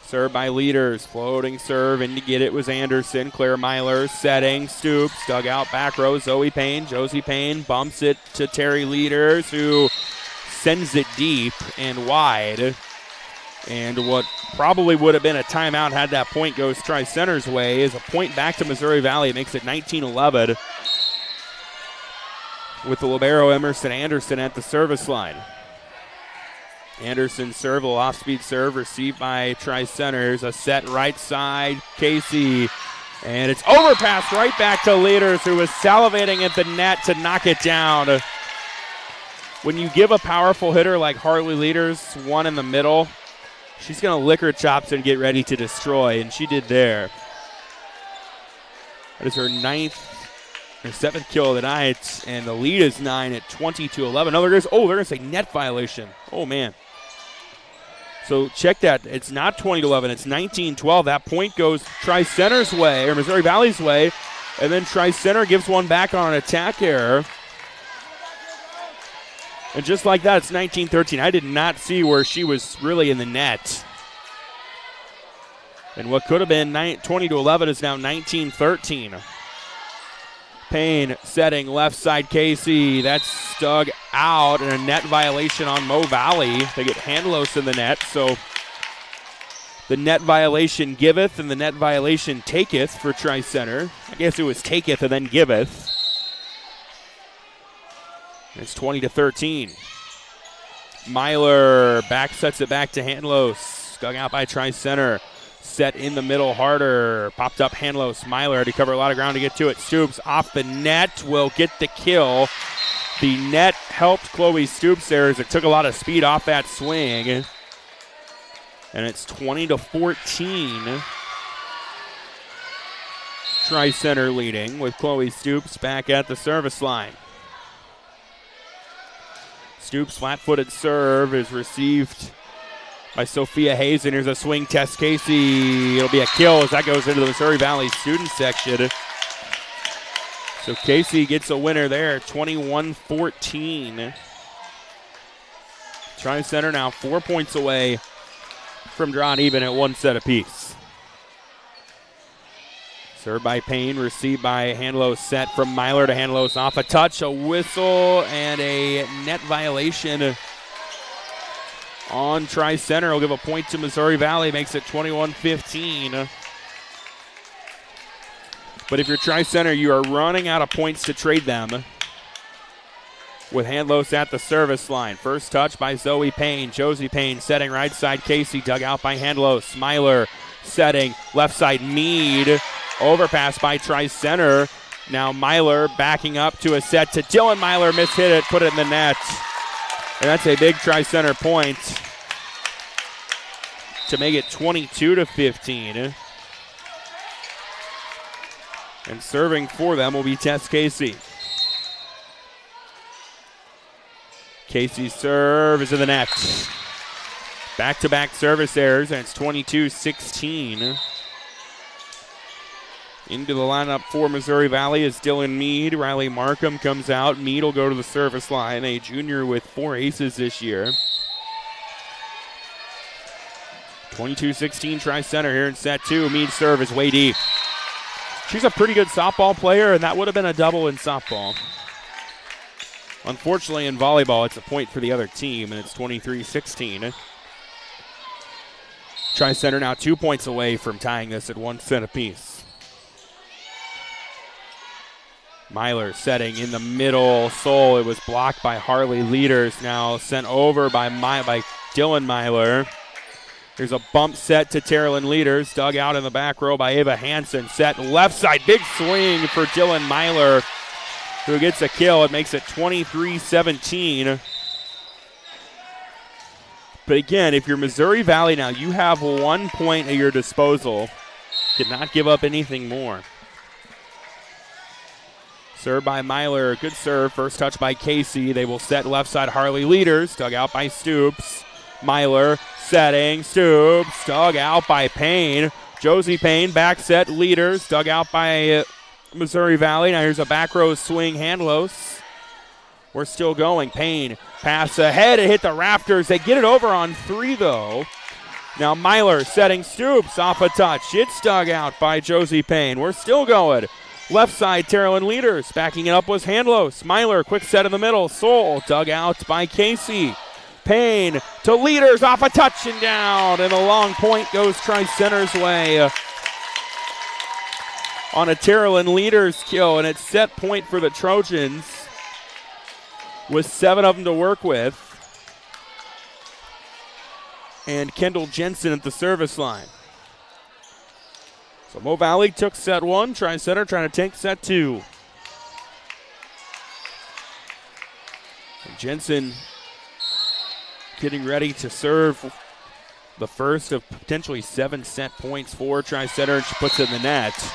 Serve by Leaders. Floating serve, and to get it was Anderson. Claire Myler setting. Stoops. Dug out back row. Zoe Payne. Josie Payne bumps it to Terry Leaders, who sends it deep and wide. And what probably would have been a timeout had that point goes Tri-Center's way is a point back to Missouri Valley. It makes it 19-11 with the libero Emerson Anderson at the service line. Anderson serve, a off-speed serve received by Tri-Centers. A set right side, Casey. And it's overpassed right back to Leaders, who was salivating at the net to knock it down. When you give a powerful hitter like Harley Leaders one in the middle, she's going to lick her chops and get ready to destroy, and she did there. That is her 7th kill of the night, and the lead is 9 at 20-11. No, they're going to say net violation. Oh, man. So check that. It's not 20-11. It's 19-12. That point goes Tri-Center's way, or Missouri Valley's way, and then Tri-Center gives one back on an attack error. And just like that, it's 19-13. I did not see where she was really in the net. And what could have been 20-11 is now 19-13. Payne setting left side Casey. That's dug out, and a net violation on Mo Valley. They get Handlos in the net, so the net violation giveth and the net violation taketh for Tri-Center. I guess it was taketh and then giveth. It's 20-13. Myler back sets it back to Handlos. Dug out by Tri-Center. Set in the middle harder. Popped up Handlos. Myler to cover a lot of ground to get to it. Stoops off the net will get the kill. The net helped Chloe Stoops there as it took a lot of speed off that swing. And it's 20-14. Tri-Center leading with Chloe Stoops back at the service line. Stoops' flat-footed serve is received by Sophia Hayes, and here's a swing test. Casey, it'll be a kill as that goes into the Missouri Valley student section. So Casey gets a winner there, 21-14. Tri-Center now 4 points away from drawing even at 1 set apiece. Served by Payne, received by Handlos, set from Myler to Handlos, off a touch, a whistle, and a net violation on Tri-Center. Will give a point to Missouri Valley, makes it 21-15. But if you're Tri-Center, you are running out of points to trade them with Handlos at the service line. First touch by Zoe Payne. Josie Payne setting right side. Casey dug out by Handlos. Myler setting left side. Mead. Overpass by Tri-Center. Now Myler backing up to a set to Dylan Myler. Mishit it, put it in the net. And that's a big Tri-Center point to make it 22-15. And serving for them will be Tess Casey. Casey's serve is in the net. Back-to-back service errors, and it's 22-16. Into the lineup for Missouri Valley is Dylan Mead. Riley Markham comes out. Mead will go to the service line, a junior with 4 aces this year. 22-16 Tri-Center here in set 2. Mead's serve is way deep. She's a pretty good softball player, and that would have been a double in softball. Unfortunately, in volleyball, it's a point for the other team, and it's 23-16. Tri-Center now 2 points away from tying this at 1 set apiece. Myler setting in the middle. Soul, it was blocked by Harley Leaders. Now sent over by Dylan Myler. Here's a bump set to Terrelyn Leaders, dug out in the back row by Ava Hansen. Set left side, big swing for Dylan Myler, who gets a kill. It makes it 23-17. But again, if you're Missouri Valley now, you have 1 point at your disposal. Cannot give up anything more. Serve by Myler, good serve. First touch by Casey. They will set left side. Harley Leaders, dug out by Stoops. Myler setting, Stoops, dug out by Payne. Josie Payne, back set, Leaders, dug out by Missouri Valley. Now here's a back row swing, Handlos. We're still going. Payne, pass ahead, it hit the rafters. They get it over on 3, though. Now Myler setting Stoops off a touch. It's dug out by Josie Payne. We're still going. Left side, Terrelyn Leaders. Backing it up was Handlos. Myler, quick set in the middle. Soul, dug out by Casey. Payne to Leaders off a touch and down. And a long point goes Tri-Center's way on a Terrelyn Leaders kill. And it's set point for the Trojans with 7 of them to work with. And Kendall Jensen at the service line. So Mo Valley took set 1. Tri-Center trying to take set 2. And Jensen getting ready to serve the first of potentially 7 set points for Tri-Center, and she puts it in the net.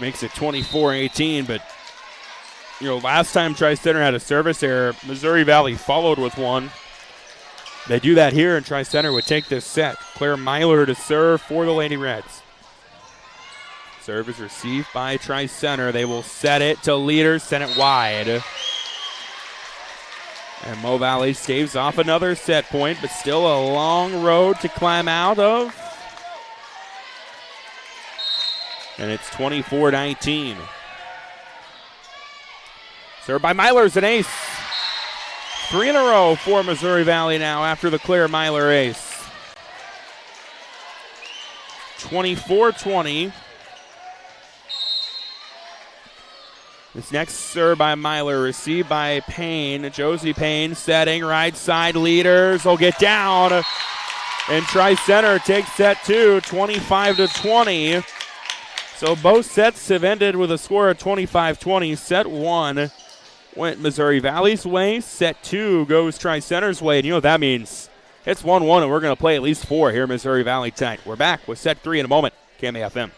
Makes it 24-18, but last time Tri-Center had a service error, Missouri Valley followed with one. They do that here, and Tri-Center would take this set. Claire Myler to serve for the Lady Reds. Serve is received by Tri-Center. They will set it to Leaders, send it wide. And Mo Valley staves off another set point, but still a long road to climb out of. And it's 24-19. Served by Myler's an ace. 3 in a row for Missouri Valley now after the Claire Myler ace. 24-20. This next serve by Myler, received by Payne. Josie Payne setting right side. Leaders will get down. And Tri-Center takes set 2, 25-20. So both sets have ended with a score of 25-20. Set 1 went Missouri Valley's way. Set 2 goes Tri-Center's way. And you know what that means? It's 1-1, and we're going to play at least 4 here in Missouri Valley tonight. We're back with set 3 in a moment. KMAFM.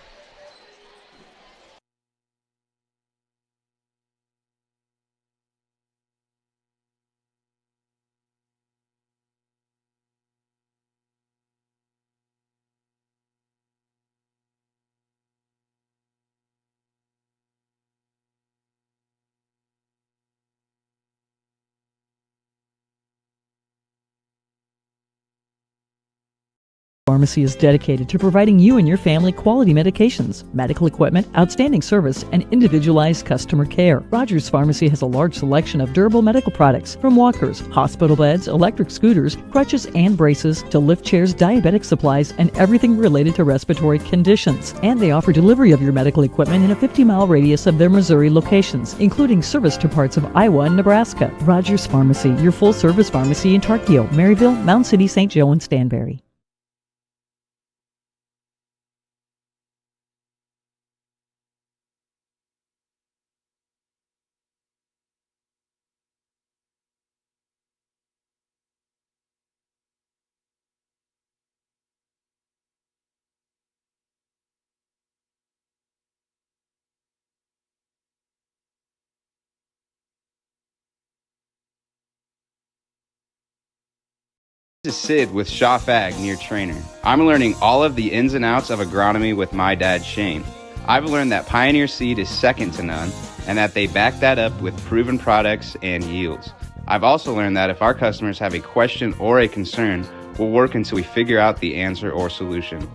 Pharmacy is dedicated to providing you and your family quality medications, medical equipment, outstanding service, and individualized customer care. Rogers Pharmacy has a large selection of durable medical products, from walkers, hospital beds, electric scooters, crutches and braces, to lift chairs, diabetic supplies, and everything related to respiratory conditions. And they offer delivery of your medical equipment in a 50-mile radius of their Missouri locations, including service to parts of Iowa and Nebraska. Rogers Pharmacy, your full-service pharmacy in Tarkio, Maryville, Mound City, St. Joe, and Stanberry.
This is Sid with Shaw Ag near Trainer. I'm learning all of the ins and outs of agronomy with my dad, Shane. I've learned that Pioneer seed is second to none and that they back that up with proven products and yields. I've also learned that if our customers have a question or a concern, we'll work until we figure out the answer or solution.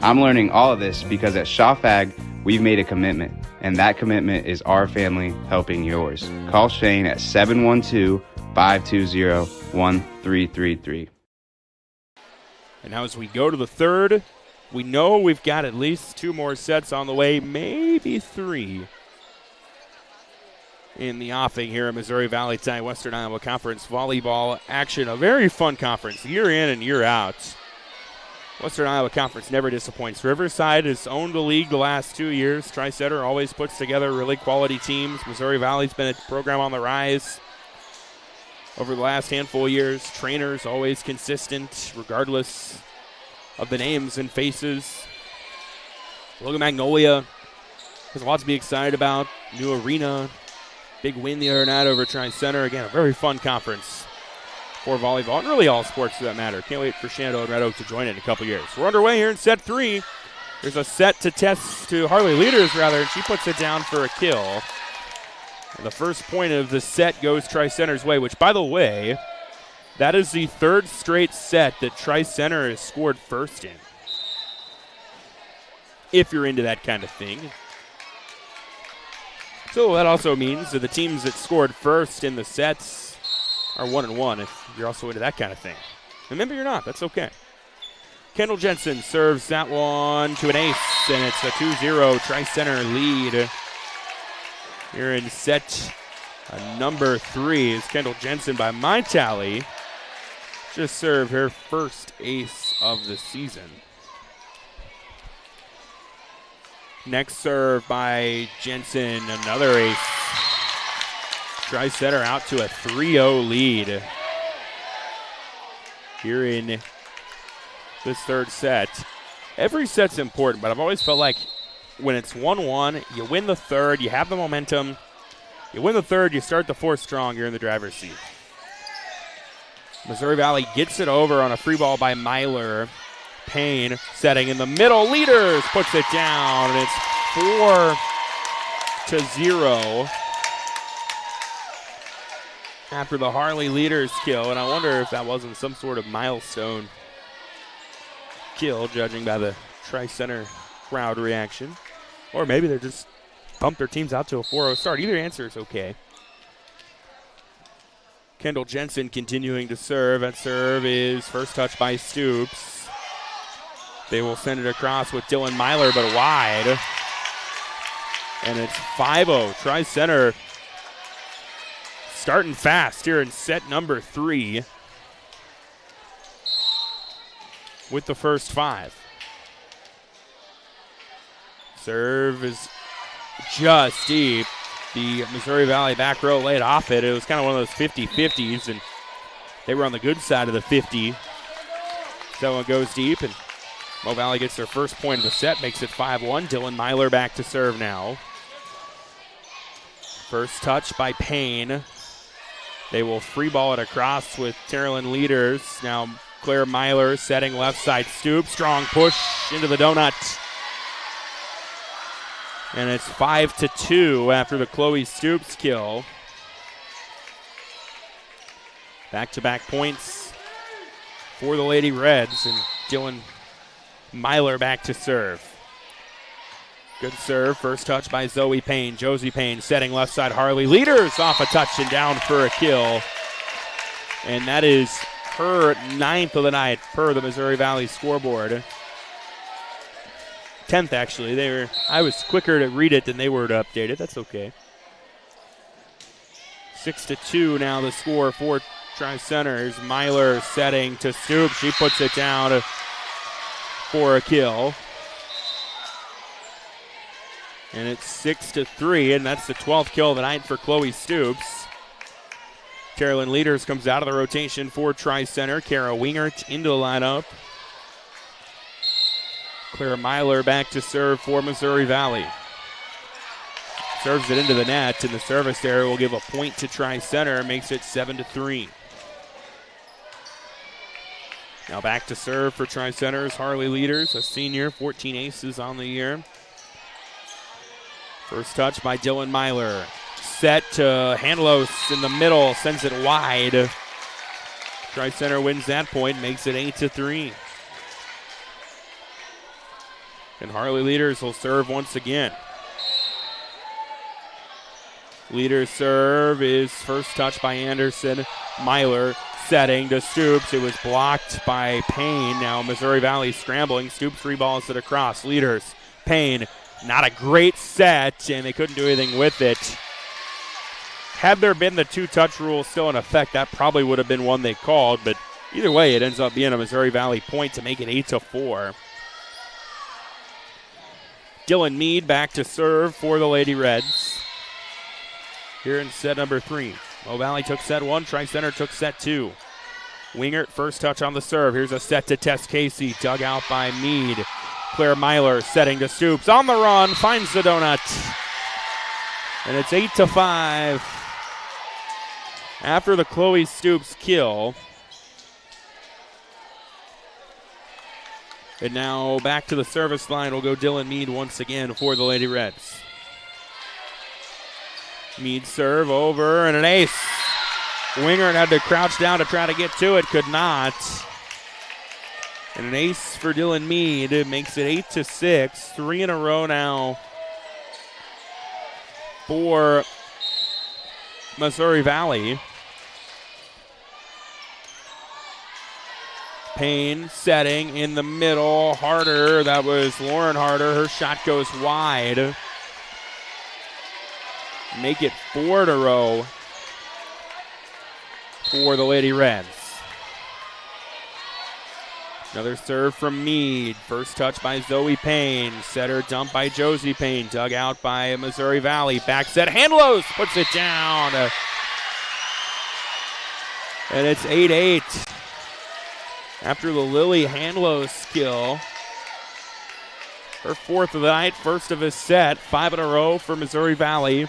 I'm learning all of this because at Shaw Ag, we've made a commitment, and that commitment is our family helping yours. Call Shane at 712-520-1333.
And now as we go to the third, we know we've got at least 2 more sets on the way, maybe 3. in the offing here at Missouri Valley tonight. Western Iowa Conference volleyball action. A very fun conference, year in and year out. Western Iowa Conference never disappoints. Riverside has owned the league the last 2 years. Tri-Center always puts together really quality teams. Missouri Valley's been a program on the rise over the last handful of years. Trainers always consistent, regardless of the names and faces. Logan Magnolia has a lot to be excited about. New arena. Big win the other night over Tri-Center. Again, a very fun conference for volleyball, and really all sports for that matter. Can't wait for Shenandoah and Red Oak to join it in a couple years. We're underway here in set 3. There's a set to test to Harley Leaders, rather, and she puts it down for a kill. And the first point of the set goes Tri-Center's way, which, by the way, that is the third straight set that Tri-Center has scored first in. If you're into that kind of thing. So that also means that the teams that scored first in the sets are 1-1 if you're also into that kind of thing. And maybe you're not. That's okay. Kendall Jensen serves that one to an ace, and it's a 2-0 Tri-Center lead. Here in set number 3 is Kendall Jensen, by my tally, just served her first ace of the season. Next serve by Jensen, another ace. Tri-Center out to a 3-0 lead here in this third set. Every set's important, but I've always felt like when it's 1-1, you win the third, you have the momentum. You win the third, you start the fourth strong, you're in the driver's seat. Missouri Valley gets it over on a free ball by Myler. Payne setting in the middle. Leaders puts it down, and it's 4-0 after the Harley Leaders kill. And I wonder if that wasn't some sort of milestone kill, judging by the Tri-Center crowd reaction. Or maybe they just bumped their teams out to a 4-0 start. Either answer is okay. Kendall Jensen continuing to serve. That serve is first touch by Stoops. They will send it across with Dylan Myler, but wide. And it's 5-0. Tri-Center starting fast here in set number 3 with the first 5. Serve is just deep. The Missouri Valley back row laid off it. It was kind of one of those 50-50s, and they were on the good side of the 50. So it goes deep, and Mo Valley gets their first point of the set, makes it 5-1. Dylan Myler back to serve now. First touch by Payne. They will free ball it across with Terrelyn Leaders. Now Claire Myler setting left side Stoop. Strong push into the donut. And it's 5-2 after the Chloe Stoops kill. Back-to-back points for the Lady Reds, and Dylan Myler back to serve. Good serve. First touch by Zoe Payne. Josie Payne setting left side. Harley Leaders off a touch and down for a kill. And that is her 9th of the night per the Missouri Valley scoreboard. 10th, actually. I was quicker to read it than they were to update it. That's okay. 6-2 now the score for Tri-Center. Here's Myler setting to Stoops. She puts it down for a kill. And it's 6-3, and that's the 12th kill of the night for Chloe Stoops. Terrelyn Leaders comes out of the rotation for Tri-Center. Kara Wingert into the lineup. Claire Myler back to serve for Missouri Valley. Serves it into the net, and the service error will give a point to Tri-Center, makes it 7-3. Now back to serve for Tri-Center's Harley Leaders, a senior, 14 aces on the year. First touch by Dylan Myler. Set to Handlos in the middle, sends it wide. Tri-Center wins that point, makes it 8-3. And Harley Leaders will serve once again. Leaders serve is first touch by Anderson. Myler setting to Stoops. It was blocked by Payne. Now Missouri Valley scrambling. Stoops three balls it across. Leaders, Payne, not a great set, and they couldn't do anything with it. had there been the two-touch rule still in effect, that probably would have been one they called. But either way, it ends up being a Missouri Valley point to make it 8-4. Dylan Mead back to serve for the Lady Reds here in set number 3. Low Valley took set 1. Tri-Center took set 2. Wingert, first touch on the serve. Here's a set to Tess Casey, dug out by Mead. Claire Myler setting to Stoops. On the run, finds the donut. And it's 8-5. After the Chloe Stoops kill. And now back to the service line will go Dylan Mead once again for the Lady Reds. Mead serve over and an ace. Wingert had to crouch down to try to get to it, could not. And an ace for Dylan Mead. It makes it 8-6. 3 in a row now for Missouri Valley. Payne setting in the middle. Harder. That was Lauren Harder. Her shot goes wide. Make it 4 in a row for the Lady Reds. Another serve from Mead. First touch by Zoe Payne. Setter dump by Josie Payne. Dug out by Missouri Valley. Back set. Handlos puts it down. And it's 8-8. After the Lily Handlos kill. Her 4th of the night. First of his set. 5 in a row for Missouri Valley.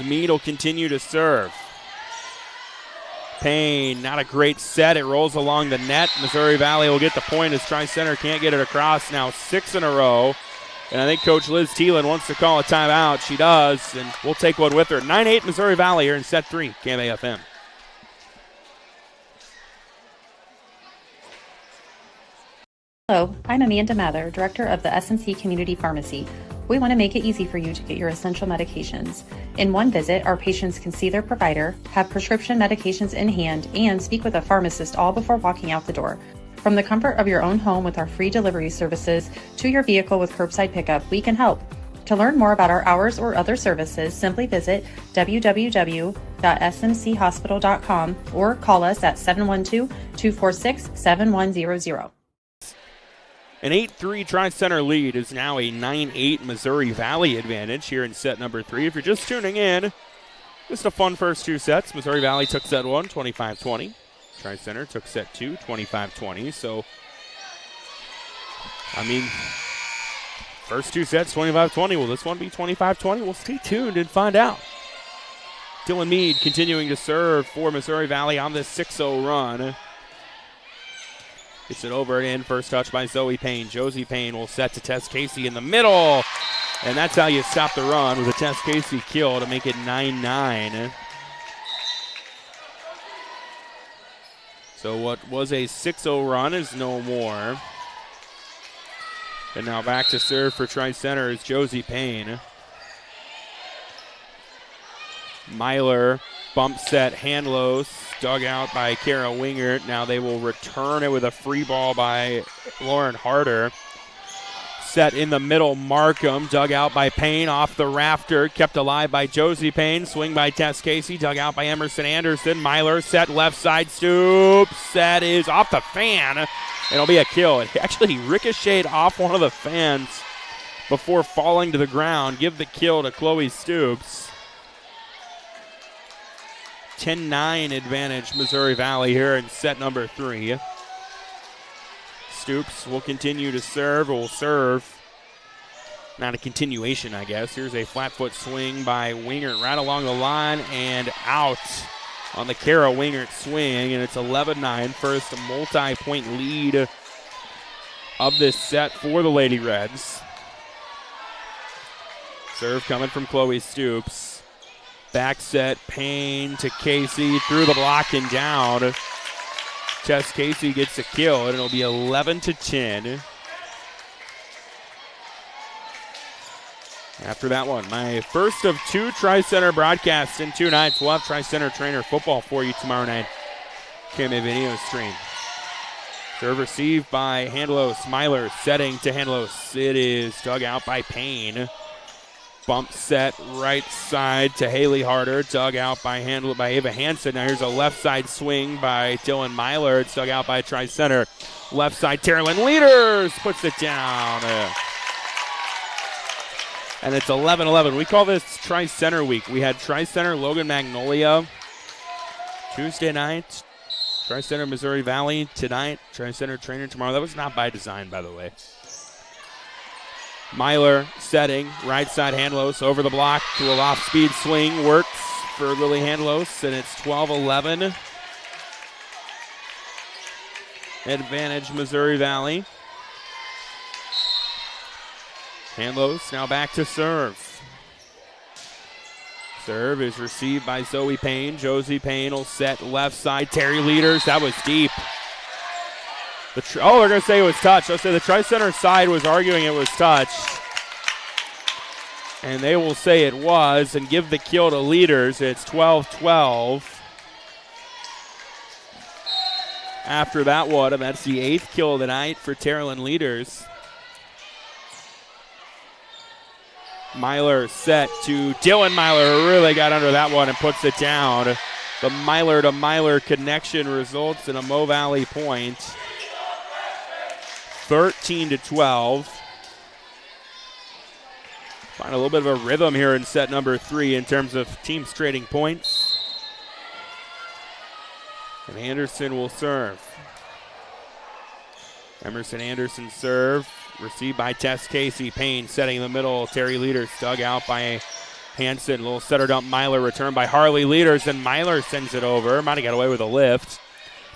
Mead will continue to serve. Payne, not a great set. It rolls along the net. Missouri Valley will get the point as Tri-Center can't get it across. Now 6 in a row. And I think Coach Liz Thielen wants to call a timeout. She does, and we'll take one with her. 9-8 Missouri Valley here in set 3. KMAFM.
Hello, I'm Amanda Mather, Director of the SMC Community Pharmacy. We want to make it easy for you to get your essential medications. In one visit, our patients can see their provider, have prescription medications in hand, and speak with a pharmacist all before walking out the door. From the comfort of your own home with our free delivery services to your vehicle with curbside pickup, we can help. To learn more about our hours or other services, simply visit www.smchospital.com or call us at 712-246-7100.
An 8-3 Tri-Center lead is now a 9-8 Missouri Valley advantage here in set number 3. If you're just tuning in, just a fun first 2 sets. Missouri Valley took set 1, 25-20. Tri-Center took set 2, 25-20. So, I mean, first 2 sets, 25-20. Will this one be 25-20? We'll stay tuned and find out. Dylan Mead continuing to serve for Missouri Valley on this 6-0 run. Gets it over and in. First touch by Zoe Payne. Josie Payne will set to Tess Casey in the middle. And that's how you stop the run with a Tess Casey kill to make it 9-9. So what was a 6-0 run is no more. And now back to serve for Tri-Center is Josie Payne. Myler, bump set, Handlos, dug out by Kara Wingert. Now they will return it with a free ball by Lauren Harder. Set in the middle, Markham, dug out by Payne, off the rafter, kept alive by Josie Payne. Swing by Tess Casey, dug out by Emerson Anderson. Myler set left side, Stoops. That is off the fan. It'll be a kill. It actually ricocheted off one of the fans before falling to the ground. Give the kill to Chloe Stoops. 10-9 advantage Missouri Valley here in set number 3. Stoops will continue to serve. Will serve. Not a continuation, I guess. Here's a flat foot swing by Wingert right along the line and out on the Kara Wingert swing. And it's 11-9. First multi-point lead of this set for the Lady Reds. Serve coming from Chloe Stoops. Back set, Payne to Casey, through the block and down. Tess Casey gets a kill, and it'll be 11-10. After that one, my first of 2 Tri-Center broadcasts in 2 nights. We'll have Tri-Center trainer football for you tomorrow night. KMA video stream. Serve received by Handlos. Myler setting to Handlos. It is dug out by Payne. Bump set right side to Haley Harder. Dug out by Ava Hansen. Now here's a left side swing by Dylan Myler. It's dug out by Tri-Center. Left side, Terrelyn Leaders puts it down. And it's 11-11. We call this Tri-Center week. We had Tri-Center Logan Magnolia Tuesday night. Tri-Center Missouri Valley tonight. Tri-Center Trainer tomorrow. That was not by design, by the way. Myler setting, right side Handlos over the block to a off-speed swing. Works for Lily Handlos, and it's 12-11. Advantage Missouri Valley. Handlos now back to serve. Serve is received by Zoe Payne. Josie Payne will set left side. Terry Leaders, that was deep. They're going to say it was touch. I'll say the Tri-Center side was arguing it was touch. And they will say it was and give the kill to Leaders. It's 12-12. After that one, and that's the 8th kill of the night for Terrelyn Leaders. Myler set to Dylan Myler, who really got under that one and puts it down. The Myler to Myler connection results in a Mo Valley point. 13-12. Find a little bit of a rhythm here in set number 3 in terms of teams trading points. And Anderson will serve. Emerson Anderson serve. Received by Tess Casey. Payne setting in the middle. Terry Leaders dug out by Hansen. Little setter dump Myler. Return by Harley Leaders. And Myler sends it over. Might have got away with a lift.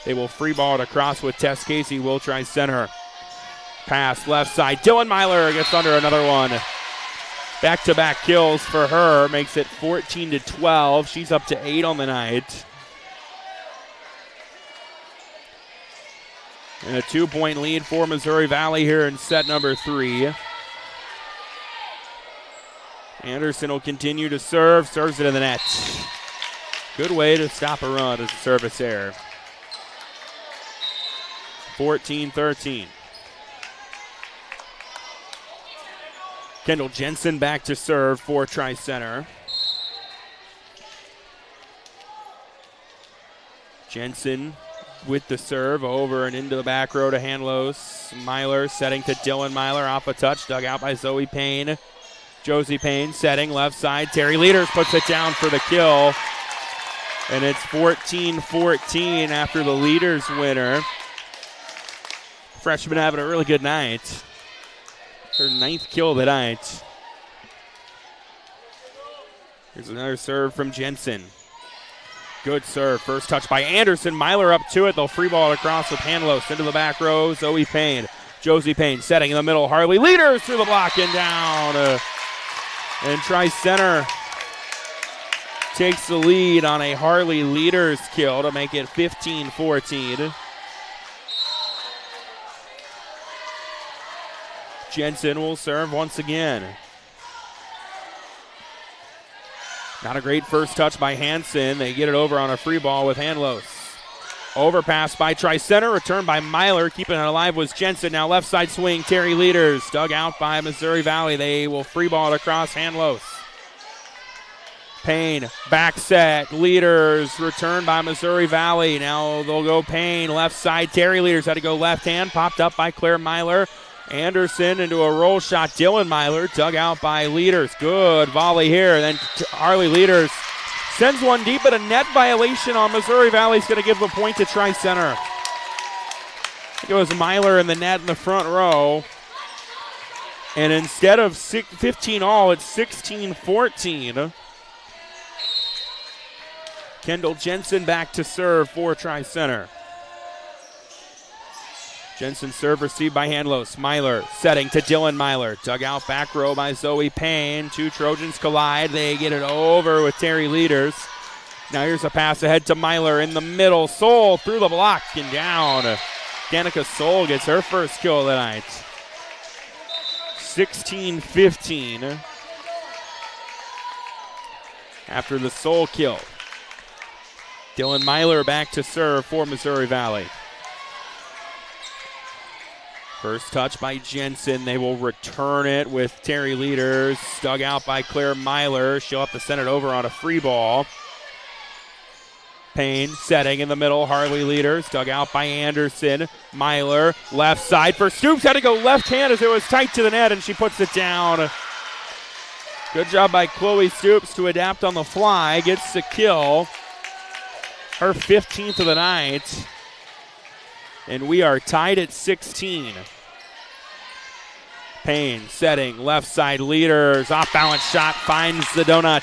They will free ball it across with Tess Casey. Will try center. Pass left side. Dylan Myler gets under another one. Back-to-back kills for her. Makes it 14-12. She's up to 8 on the night. And a 2-point lead for Missouri Valley here in set number 3. Anderson will continue to serve. Serves it in the net. Good way to stop a run as a service error. 14-13. Kendall Jensen back to serve for Tri-Center. Jensen with the serve over and into the back row to Handlos. Myler setting to Dylan Myler off a touch, dug out by Zoe Payne. Josie Payne setting left side. Terry Leaders puts it down for the kill. And it's 14-14 after the Leaders winner. Freshman having a really good night. Her 9th kill of the night. Here's another serve from Jensen. Good serve. First touch by Anderson. Myler up to it. They'll free ball it across with Handlos into the back row. Zoe Payne. Josie Payne setting in the middle. Harley Leaders through the block and down. And Tri-Center takes the lead on a Harley Leaders kill to make it 15-14. Jensen will serve once again. Not a great first touch by Hansen. They get it over on a free ball with Handlos. Overpass by Tri-Center. Return by Myler. Keeping it alive was Jensen. Now left side swing. Terry Leaders dug out by Missouri Valley. They will free ball it across Handlos. Payne back set. Leaders return by Missouri Valley. Now they'll go Payne. Left side. Terry Leaders had to go left hand. Popped up by Claire Myler. Anderson into a roll shot. Dylan Myler dug out by Leaders. Good volley here. Then Harley Leaders sends one deep, but a net violation on Missouri Valley is going to give the point to Tri-Center. I think it was Myler in the net in the front row. And instead of 15 all, it's 16-14. Kendall Jensen back to serve for Tri-Center. Jensen serve received by Handlos. Myler setting to Dylan Myler. Dug out back row by Zoe Payne. Two Trojans collide. They get it over with Terry Leaders. Now here's a pass ahead to Myler in the middle. Soul through the block and down. Danica Soul gets her first kill of the night. 16-15 after the Soul kill. Dylan Myler back to serve for Missouri Valley. First touch by Jensen. They will return it with Terry Leaders. Dug out by Claire Myler. She'll have to send it over on a free ball. Payne setting in the middle. Harley Leaders. Dug out by Anderson. Myler left side for Stoops. Had to go left hand as it was tight to the net, and she puts it down. Good job by Chloe Stoops to adapt on the fly. Gets the kill. Her 15th of the night. And we are tied at 16. Payne setting, left side Leaders. Off balance shot finds the donut.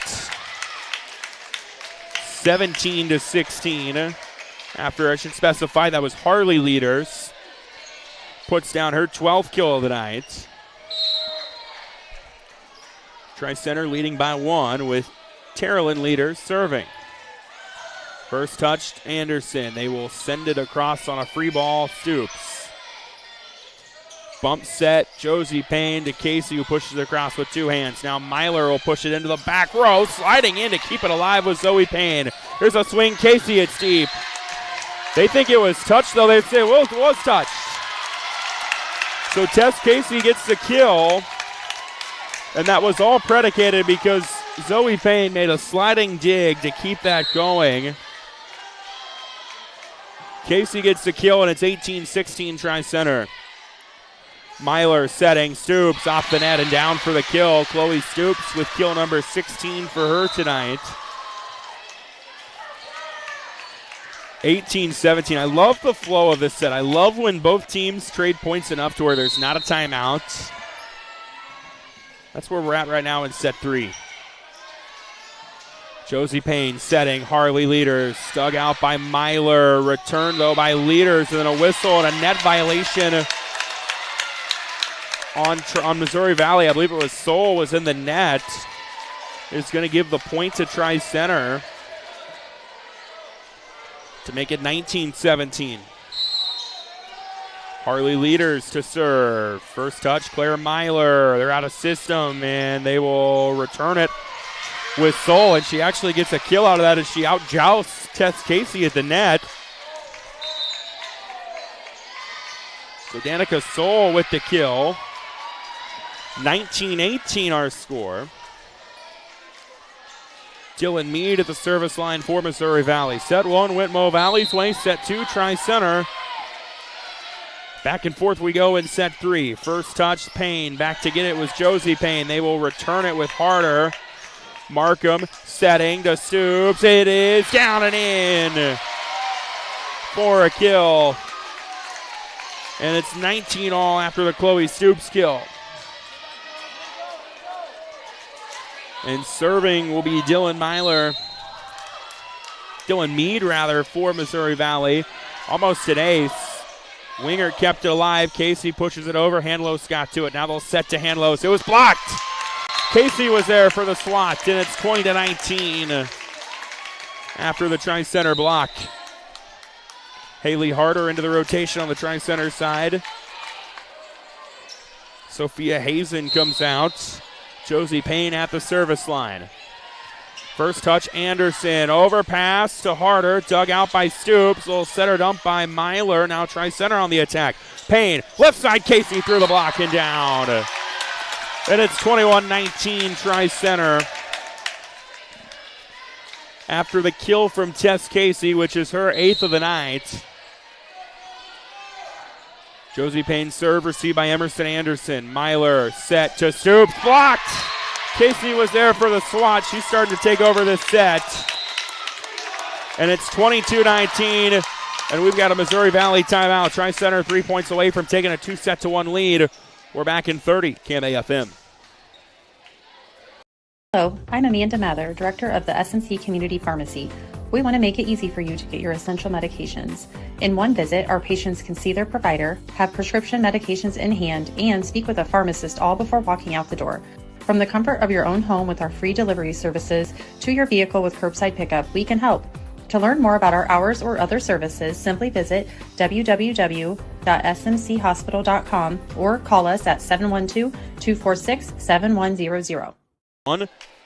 17-16. After I should specify that was Harley Leaders. Puts down her 12th kill of the night. Tri-Center leading by 1 with Terrelyn Leaders serving. First touch, Anderson. They will send it across on a free ball. Stoops. Bump set, Josie Payne to Casey, who pushes it across with 2 hands. Now Myler will push it into the back row. Sliding in to keep it alive with Zoe Payne. Here's a swing. Casey, it's deep. They think it was touched, though. They say it was touched. So Tess Casey gets the kill. And that was all predicated because Zoe Payne made a sliding dig to keep that going. Casey gets the kill, and it's 18-16 Tri-Center. Myler setting, Stoops off the net and down for the kill. Chloe Stoops with kill number 16 for her tonight. 18-17. I love the flow of this set. I love when both teams trade points enough to where there's not a timeout. That's where we're at right now in set 3. Josie Payne setting, Harley Leaders, dug out by Myler, returned though by Leaders, and then a whistle and a net violation on Missouri Valley. I believe it was Soul was in the net. It's going to give the point to Tri-Center to make it 19-17. Harley Leaders to serve. First touch, Claire Myler. They're out of system, and they will return it with Soul, and she actually gets a kill out of that as she out-jousts Tess Casey at the net. So Danica Soul with the kill. 19-18 our score. Dylan Mead at the service line for Missouri Valley. Set 1 went Mo Valley's way. Set 2 Tri-Center. Back and forth we go in set 3. First touch, Payne. Back to get it was Josie Payne. They will return it with Harder. Markham setting to Stoops. It is down and in for a kill. And it's 19 all after the Chloe Stoops kill. And serving will be Dylan Mead for Missouri Valley. Almost an ace. Winger kept it alive. Casey pushes it over. Hanlos got to it. Now they'll set to Hanlos. It was blocked. Casey was there for the swat, and it's 20-19 after the Tri-Center block. Haley Harder into the rotation on the Tri-Center side. Sophia Hazen comes out. Josie Payne at the service line. First touch, Anderson. Overpass to Harder. Dug out by Stoops. Little setter dump by Myler. Now Tri-Center on the attack. Payne. Left side, Casey through the block and down. And it's 21-19 Tri-Center. After the kill from Tess Casey, which is her 8th of the night. Josie Payne serve received by Emerson Anderson. Myler set to Stoops. Blocked. Casey was there for the swat. She's starting to take over this set. And it's 22-19. And we've got a Missouri Valley timeout. Tri-Center 3 points away from taking a 2-1 lead. We're back in 30. KMAFM.
Hello, I'm Amanda Mather, Director of the SNC Community Pharmacy. We want to make it easy for you to get your essential medications. In one visit, our patients can see their provider, have prescription medications in hand, and speak with a pharmacist all before walking out the door. From the comfort of your own home with our free delivery services to your vehicle with curbside pickup, we can help. To learn more about our hours or other services, simply visit www.smchospital.com or call us at 712-246-7100.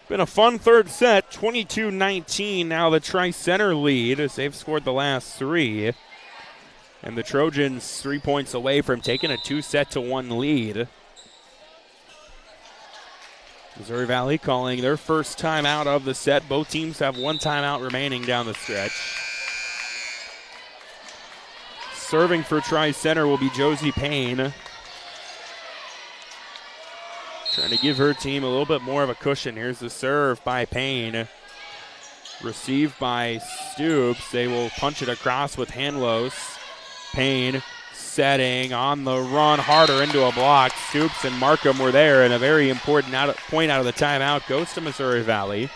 Been a fun third set, 22-19. Now the Tri-Center lead as they've scored the last 3. And the Trojans 3 points away from taking a 2-1 lead. Missouri Valley calling their first timeout of the set. Both teams have one timeout remaining down the stretch. Serving for Tri-Center will be Josie Payne. Trying to give her team a little bit more of a cushion. Here's the serve by Payne. Received by Stoops. They will punch it across with Hanlos. Payne setting on the run harder into a block. Stoops and Markham were there, and a very important point out of the timeout goes to Missouri Valley.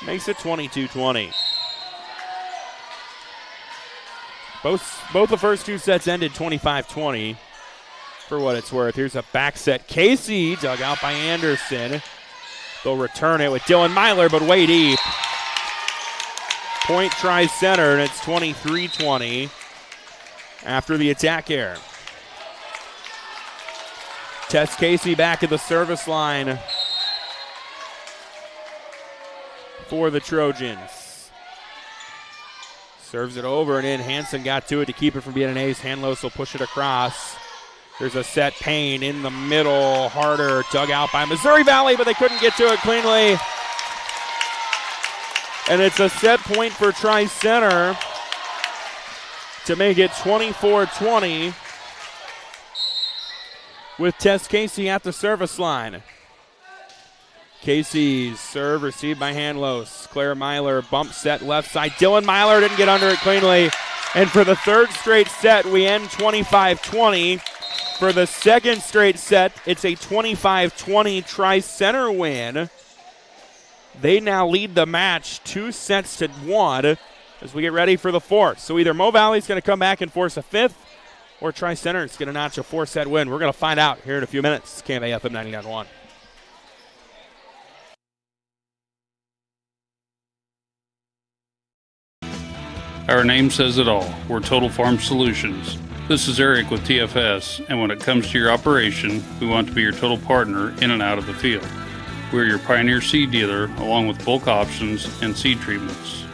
Makes it 22-20. Both the first two sets ended 25-20. For what it's worth, here's a back set. Casey dug out by Anderson. They'll return it with Dylan Myler, but way deep. Point Tri-Center, and it's 23-20 after the attack error. Tess Casey back at the service line for the Trojans. Serves it over and in. Hansen got to it to keep it from being an ace. Hanlos will push it across. There's a set. Payne in the middle. Harder dug out by Missouri Valley, but they couldn't get to it cleanly. And it's a set point for Tri-Center to make it 24-20 with Tess Casey at the service line. Casey's serve received by Hanlos. Claire Myler bump set left side. Dylan Myler didn't get under it cleanly. And for the third straight set, we end 25-20. For the second straight set, it's a 25-20 Tri-Center win. They now lead the match 2-1 as we get ready for the fourth. So either Mo Valley's going to come back and force a fifth, or Tri-Center is going to notch a 4-set win. We're going to find out here in a few minutes. KMA FM 99.1.
Our name says it all. We're Total Farm Solutions. This is Eric with TFS, and when it comes to your operation, we want to be your total partner in and out of the field. We're your Pioneer seed dealer, along with bulk options and seed treatments.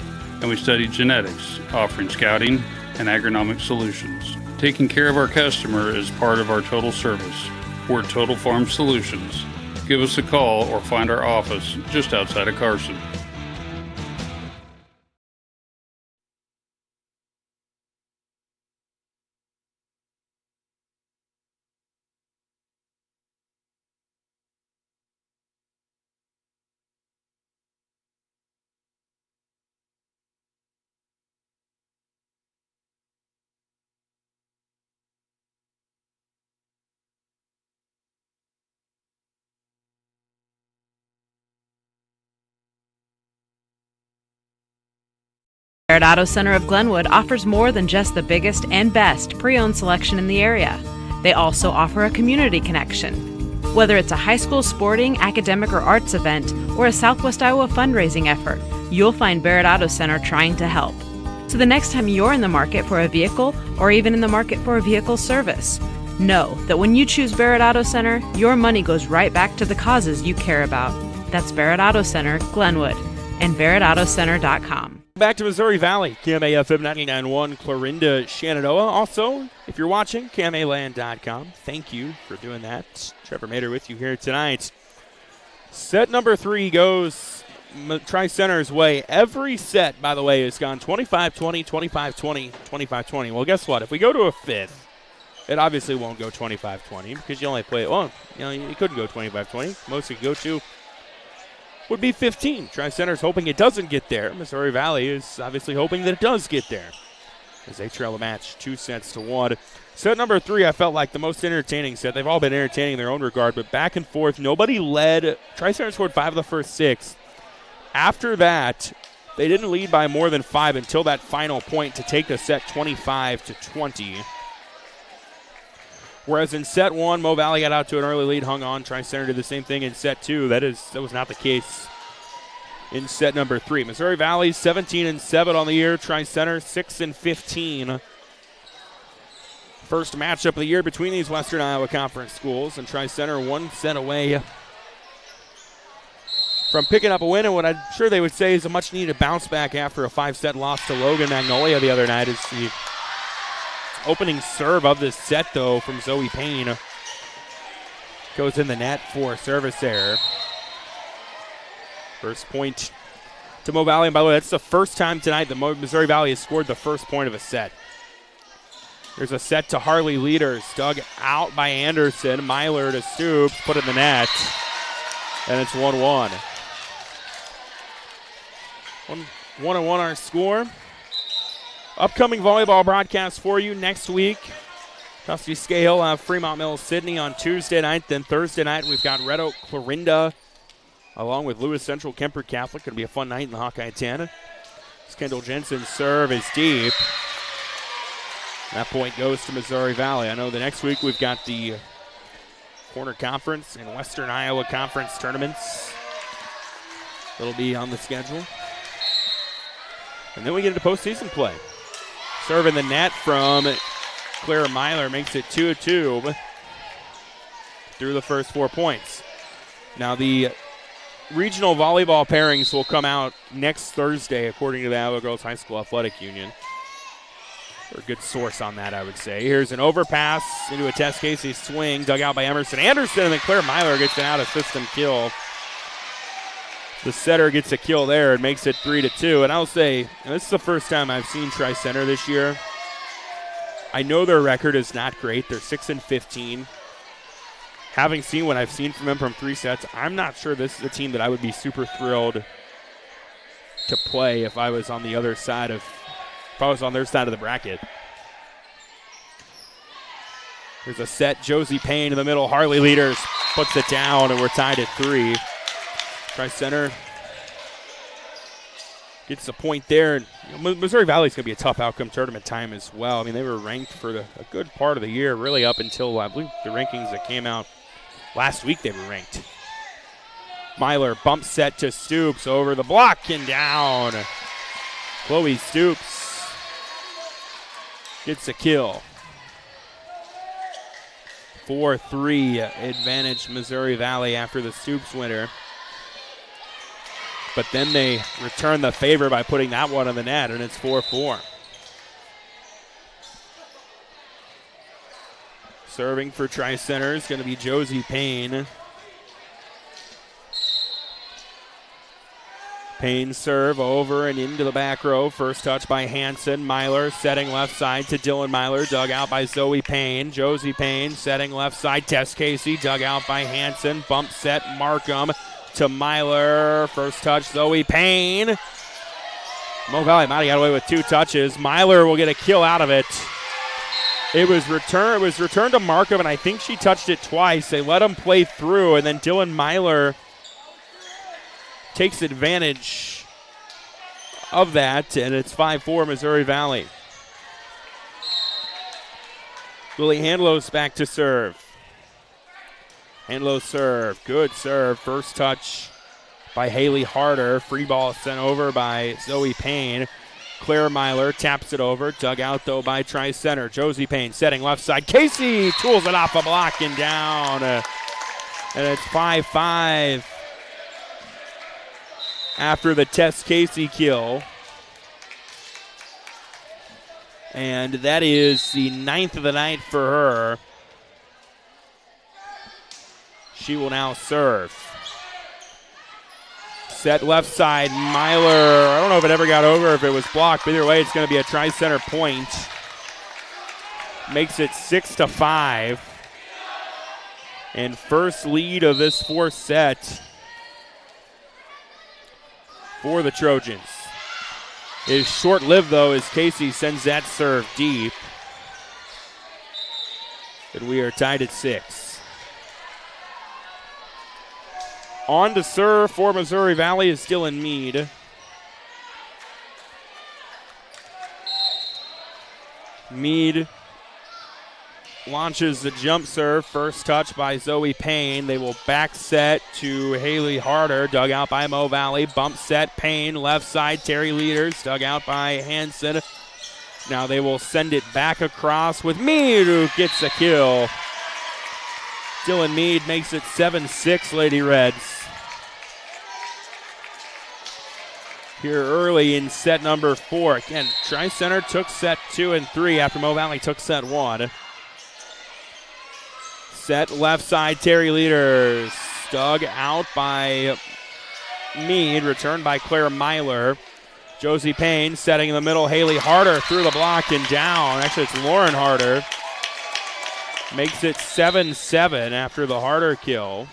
And we study genetics, offering scouting and agronomic solutions. Taking care of our customer is part of our total service. We're Total Farm Solutions. Give us a call or find our office just outside of Carson.
Barrett Auto Center of Glenwood offers more than just the biggest and best pre-owned selection in the area. They also offer a community connection. Whether it's a high school sporting, academic, or arts event, or a Southwest Iowa fundraising effort, you'll find Barrett Auto Center trying to help. So the next time you're in the market for a vehicle, or even in the market for a vehicle service, know that when you choose Barrett Auto Center, your money goes right back to the causes you care about. That's Barrett Auto Center, Glenwood, and BarrettAutoCenter.com.
Back to Missouri Valley, KMA FM 99.1, Clarinda, Shenandoah. Also, if you're watching, KMAland.com. Thank you for doing that. Trevor Mader with you here tonight. Set number 3 goes Tri-Center's way. Every set, by the way, has gone 25-20, 25-20, 25-20. Well, guess what? If we go to a fifth, it obviously won't go 25-20 because you only play it. Well, you couldn't go 25-20. Most you could go to would be 15. Tri-Center's hoping it doesn't get there. Missouri Valley is obviously hoping that it does get there as they trail the match 2-1. Set number 3, I felt like the most entertaining set. They've all been entertaining in their own regard, but back and forth. Nobody led. Tri-Center scored 5 of the first 6. After that, they didn't lead by more than 5 until that final point to take the set 25-20. Whereas in set 1, Mo Valley got out to an early lead, hung on. Tri-Center did the same thing in set 2. That was not the case in set number 3. Missouri Valley 17-7 on the year. Tri-Center 6-15. First matchup of the year between these Western Iowa Conference schools, and Tri-Center 1 set away from picking up a win, and what I'm sure they would say is a much-needed bounce back after a 5-set loss to Logan Magnolia the other night as the opening serve of this set, though, from Zoe Payne. Goes in the net for a service error. First point to Mo Valley. And by the way, that's the first time tonight that Missouri Valley has scored the first point of a set. There's a set to Harley Leaders. Dug out by Anderson. Myler to Stoops. Put in the net. And it's 1-1. 1-1 our score. Upcoming volleyball broadcast for you next week. Dusty Scale have Fremont Mills Sydney on Tuesday night. Then Thursday night we've got Red Oak Clarinda along with Lewis Central Kemper Catholic. Going to be a fun night in the Hawkeye 10. Kendall Jensen's serve is deep. That point goes to Missouri Valley. I know the next week we've got the Corner Conference and Western Iowa Conference tournaments. That'll be on the schedule. And then we get into postseason play. Serve in the net from Clara Myler makes it 2-2 through the first 4 points. Now the regional volleyball pairings will come out next Thursday, according to the Iowa Girls High School Athletic Union. They're a good source on that, I would say. Here's an overpass into a Tess Casey swing, dug out by Emerson Anderson, and then Claire Myler gets an out-of-system kill. The setter gets a kill there and makes it 3-2. And I'll say, this is the first time I've seen Tri-Center this year. I know their record is not great. They're 6-15. Having seen what I've seen from them from 3 sets, I'm not sure this is a team that I would be super thrilled to play if I was on the other side of, if I was on their side of the bracket. There's a set. Josie Payne in the middle. Harley Leaders puts it down, and we're tied at 3. Tri-Center gets a point there. And Missouri Valley's going to be a tough outcome tournament time as well. I mean, they were ranked for a good part of the year, really up until, I believe, the rankings that came out last week they were ranked. Myler bump set to Stoops over the block and down. Chloe Stoops gets a kill. 4-3 advantage Missouri Valley after the Stoops winner. But then they return the favor by putting that one on the net, and it's 4-4. Serving for Tri-Center is going to be Josie Payne. Payne serve over and into the back row. First touch by Hanson. Myler setting left side to Dylan Myler. Dug out by Zoe Payne. Josie Payne setting left side. Tess Casey. Dug out by Hanson. Bump set Markham to Myler. First touch Zoe Payne. Mo Valley might have got away with 2 touches. Myler will get a kill out of it. It was returned to Markham, and I think she touched it twice. They let him play through, and then Dylan Myler takes advantage of that, and it's 5-4 Missouri Valley. Lily Handlos back to serve. Handlos serve. Good serve. First touch by Haley Harder. Free ball sent over by Zoe Payne. Claire Myler taps it over. Dug out, though, by Tri-Center. Josie Payne setting left side. Casey tools it off a block and down. And it's 5-5 after the Tess Casey kill. And that is the 9th of the night for her. She will now serve. Set left side, Myler. I don't know if it ever got over, if it was blocked, but either way, it's going to be a Tri-Center point. Makes it 6-5. And first lead of this 4th set for the Trojans. Is short-lived, though, as Casey sends that serve deep. And we are tied at 6. On to serve for Missouri Valley is Dylan Mead. Mead launches the jump serve. First touch by Zoe Payne. They will back set to Haley Harder. Dug out by Mo Valley. Bump set Payne. Left side Terry Leaders. Dug out by Hanson. Now they will send it back across with Mead, who gets a kill. Dylan Mead makes it 7-6, Lady Reds. here early in set number 4. Again, Tri-Center took set 2 and 3 after Mo Valley took set 1. Set left side, Terry Leaders. Dug out by Meade, returned by Claire Myler. Josie Payne setting in the middle. Haley Harder through the block and down. Actually, it's Lauren Harder. Makes it 7-7 after the Harder kill.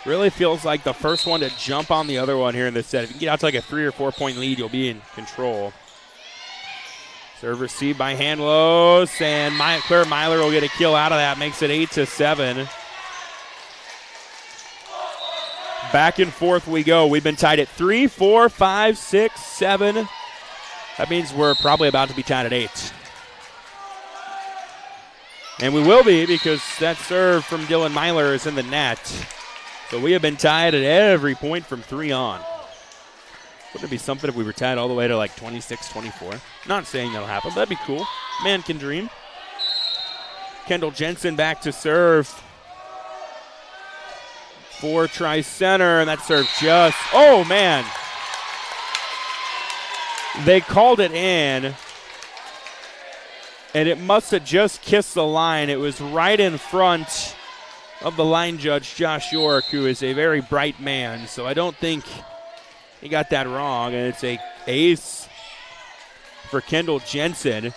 Really feels like the first one to jump on the other one here in this set. If you can get out to like a 3 or 4 point lead, you'll be in control. Serve received by Handlos, and Claire Myler will get a kill out of that. Makes it 8-7. Back and forth we go. We've been tied at 3, 4, 5, 6, 7. That means we're probably about to be tied at 8. And we will be because that serve from Dylan Myler is in the net. So we have been tied at every point from 3 on. Wouldn't it be something if we were tied all the way to like 26, 24? Not saying that'll happen, but that'd be cool. Man can dream. Kendall Jensen back to serve for Tri-Center, and that serve just, oh man. They called it in, and it must have just kissed the line. It was right in front of the line judge, Josh York, who is a very bright man, so I don't think he got that wrong, and it's a ace for Kendall Jensen.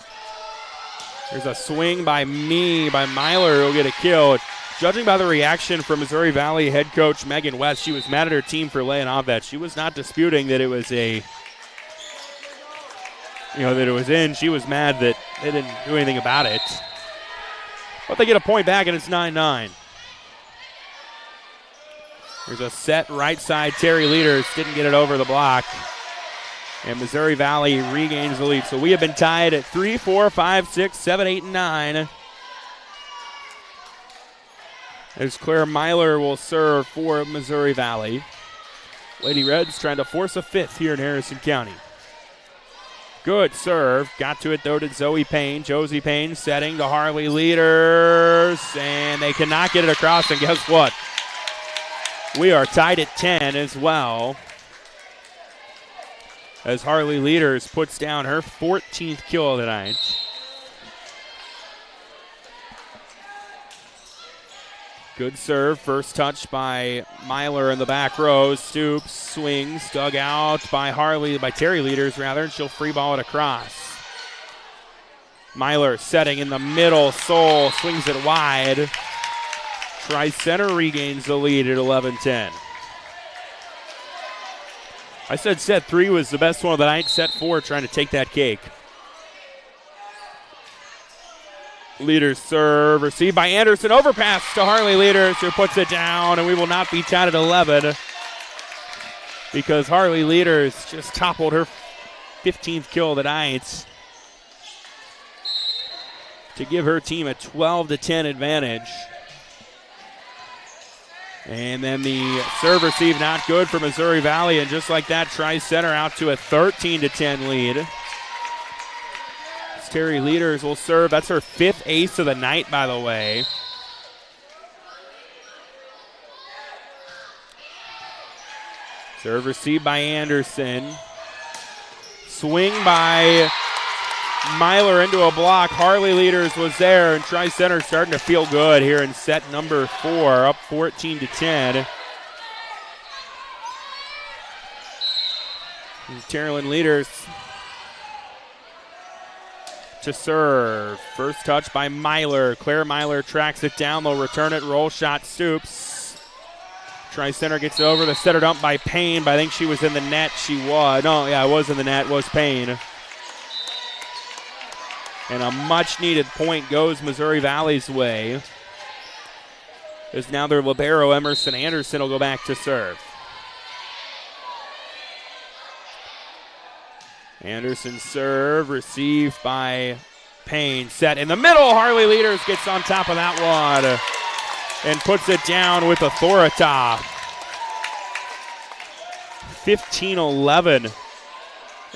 There's a swing by Myler who'll get a kill. Judging by the reaction from Missouri Valley head coach Megan West, she was mad at her team for laying off that. She was not disputing that it was that it was in. She was mad that they didn't do anything about it. But they get a point back, and it's 9-9. There's a set right side. Terry Leaders didn't get it over the block. And Missouri Valley regains the lead. So we have been tied at 3, 4, 5, 6, 7, 8, and 9. As Claire Myler will serve for Missouri Valley. Lady Reds trying to force a 5th here in Harrison County. Good serve. Got to it, though, to Zoe Payne. Josie Payne setting to Harley Leaders. And they cannot get it across. And guess what? We are tied at 10 as well. As Harley Leaders puts down her 14th kill tonight. Good serve. First touch by Myler in the back row. Stoops, swings, dug out by Terry Leaders, and she'll free ball it across. Myler setting in the middle. Soul swings it wide. Tri-Center regains the lead at 11-10. I said set 3 was the best one of the night. Set 4 trying to take that cake. Leaders serve, received by Anderson. Overpass to Harley Leaders, who puts it down, and we will not be tied at 11 because Harley Leaders just toppled her 15th kill of the night to give her team a 12-10 advantage. And then the serve receive not good for Missouri Valley, and just like that, Tri-Center out to a 13-10 lead. Terry Leaders will serve. That's her 5th ace of the night, by the way. Serve received by Anderson. Swing by Myler into a block. Harley Leaders was there, and Tri-Center starting to feel good here in set number 4, up 14-10. Terrelyn Leaders to serve. First touch by Myler. Claire Myler tracks it down. They'll return it. Roll shot. Stoops. Tri-Center gets it over. The setter dump by Payne, but I think she was in the net. She was. No, yeah, it was in the net. It was Payne. And a much-needed point goes Missouri Valley's way. As now their libero, Emerson Anderson, will go back to serve. Anderson serve, received by Payne. Set in the middle. Harley Leaders gets on top of that one and puts it down with authority. 15-11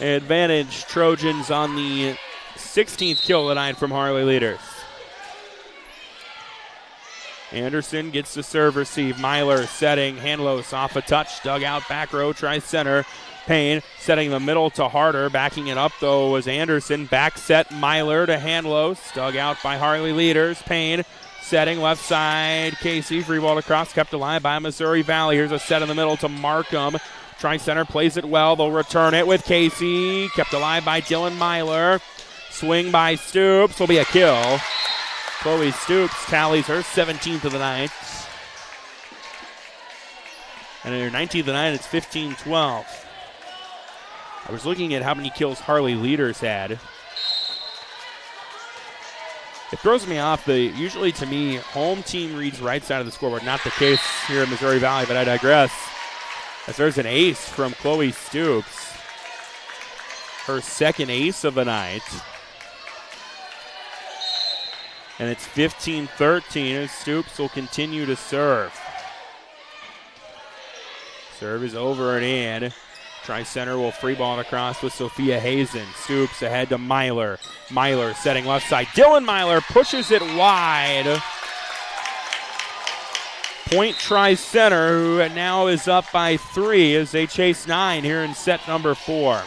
advantage Trojans on the 16th kill tonight from Harley Leaders. Anderson gets the serve receive. Myler setting. Handlos off a touch. Dug out back row. Tries center. Payne setting the middle to Harder. Backing it up, though, was Anderson. Back set Myler to Handlos. Dug out by Harley Leaders. Payne setting left side. Casey free ball across. Kept alive by Missouri Valley. Here's a set in the middle to Markham. Try center. Plays it well. They'll return it with Casey. Kept alive by Dylan Myler. Swing by Stoops. Will be a kill. Chloe Stoops tallies her 17th of the night. And in her 19th of the night, it's 15-12. I was looking at how many kills Harley Leaders had. It throws me off. Usually, to me, home team reads right side of the scoreboard. Not the case here in Missouri Valley, but I digress. As there's an ace from Chloe Stoops. Her second ace of the night. And it's 15-13 as Stoops will continue to serve. Serve is over and in. Tri-Center will free ball it across with Sophia Hazen. Stoops ahead to Myler. Myler setting left side. Dylan Myler pushes it wide. Point Tri-Center, who now is up by 3 as they chase 9 here in set number 4.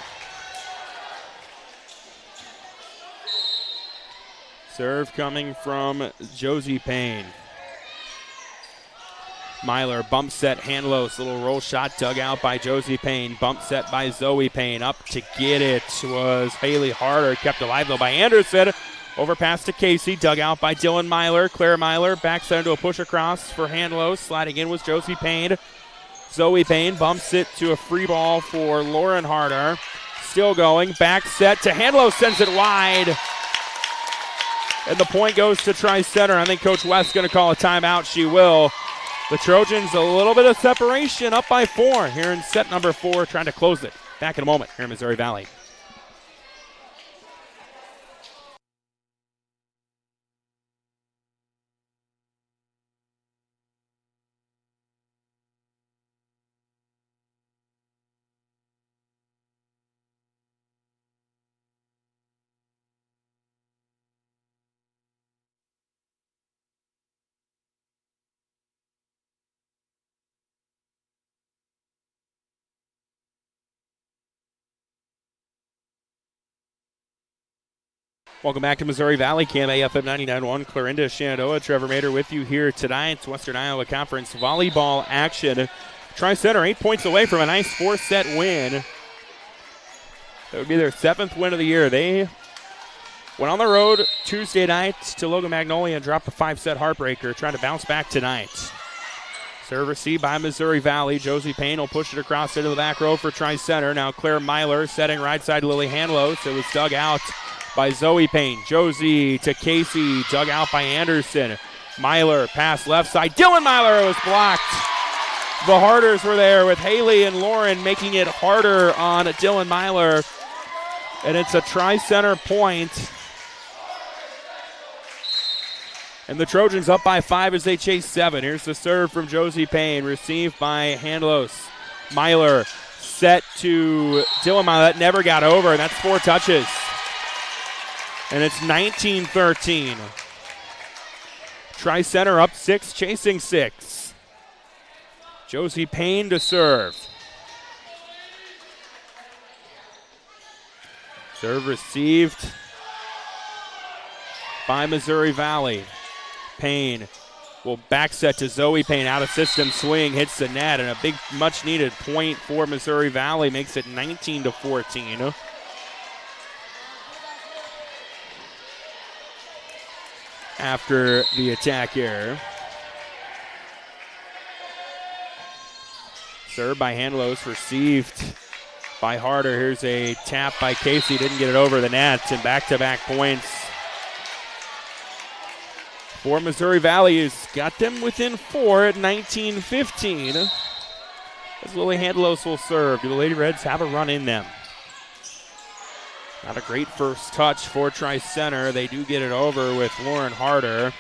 Serve coming from Josie Payne. Myler bump set Handlos. Little roll shot dug out by Josie Payne. Bump set by Zoe Payne. Up to get it was Haley Harder. Kept alive though by Anderson. Overpass to Casey. Dug out by Dylan Myler. Claire Myler back set into a push across for Handlos. Sliding in was Josie Payne. Zoe Payne bumps it to a free ball for Lauren Harder. Still going. Back set to Handlos. Sends it wide. And the point goes to Tri-Center. I think Coach West's going to call a timeout. She will. The Trojans a little bit of separation, up by 4 here in set number 4, trying to close it. Back in a moment here in Missouri Valley. Welcome back to Missouri Valley, KMA FM 99.1, Clarinda, Shenandoah. Trevor Mader with you here tonight. Western Iowa Conference volleyball action. Tri-Center 8 points away from a nice 4-set win. That would be their 7th win of the year. They went on the road Tuesday night to Logan Magnolia and dropped a 5-set heartbreaker, trying to bounce back tonight. Serve received by Missouri Valley. Josie Payne will push it across into the back row for Tri-Center. Now Claire Myler setting right side Lily Handlos. It was dug out by Zoe Payne. Josie to Casey, dug out by Anderson. Myler pass left side. Dylan Myler was blocked. The Harders were there with Haley and Lauren making it harder on Dylan Myler. And it's a Tri-Center point. And the Trojans up by 5 as they chase 7. Here's the serve from Josie Payne, received by Handlos. Myler set to Dylan Myler. That never got over, and that's 4 touches. And it's 19-13. Tri-Center up 6, chasing 6. Josie Payne to serve. Serve received by Missouri Valley. Payne will back set to Zoe Payne. Out of system swing, hits the net, and a big, much-needed point for Missouri Valley makes it 19-14. After the attack error. Served by Handlos, received by Harder. Here's a tap by Casey, didn't get it over the net, and back-to-back points for Missouri Valley. Has got them within 4 at 19-15. As Lily Handlos will serve. Do the Lady Reds have a run in them? Not a great first touch for Tri-Center. They do get it over with Lauren Harder.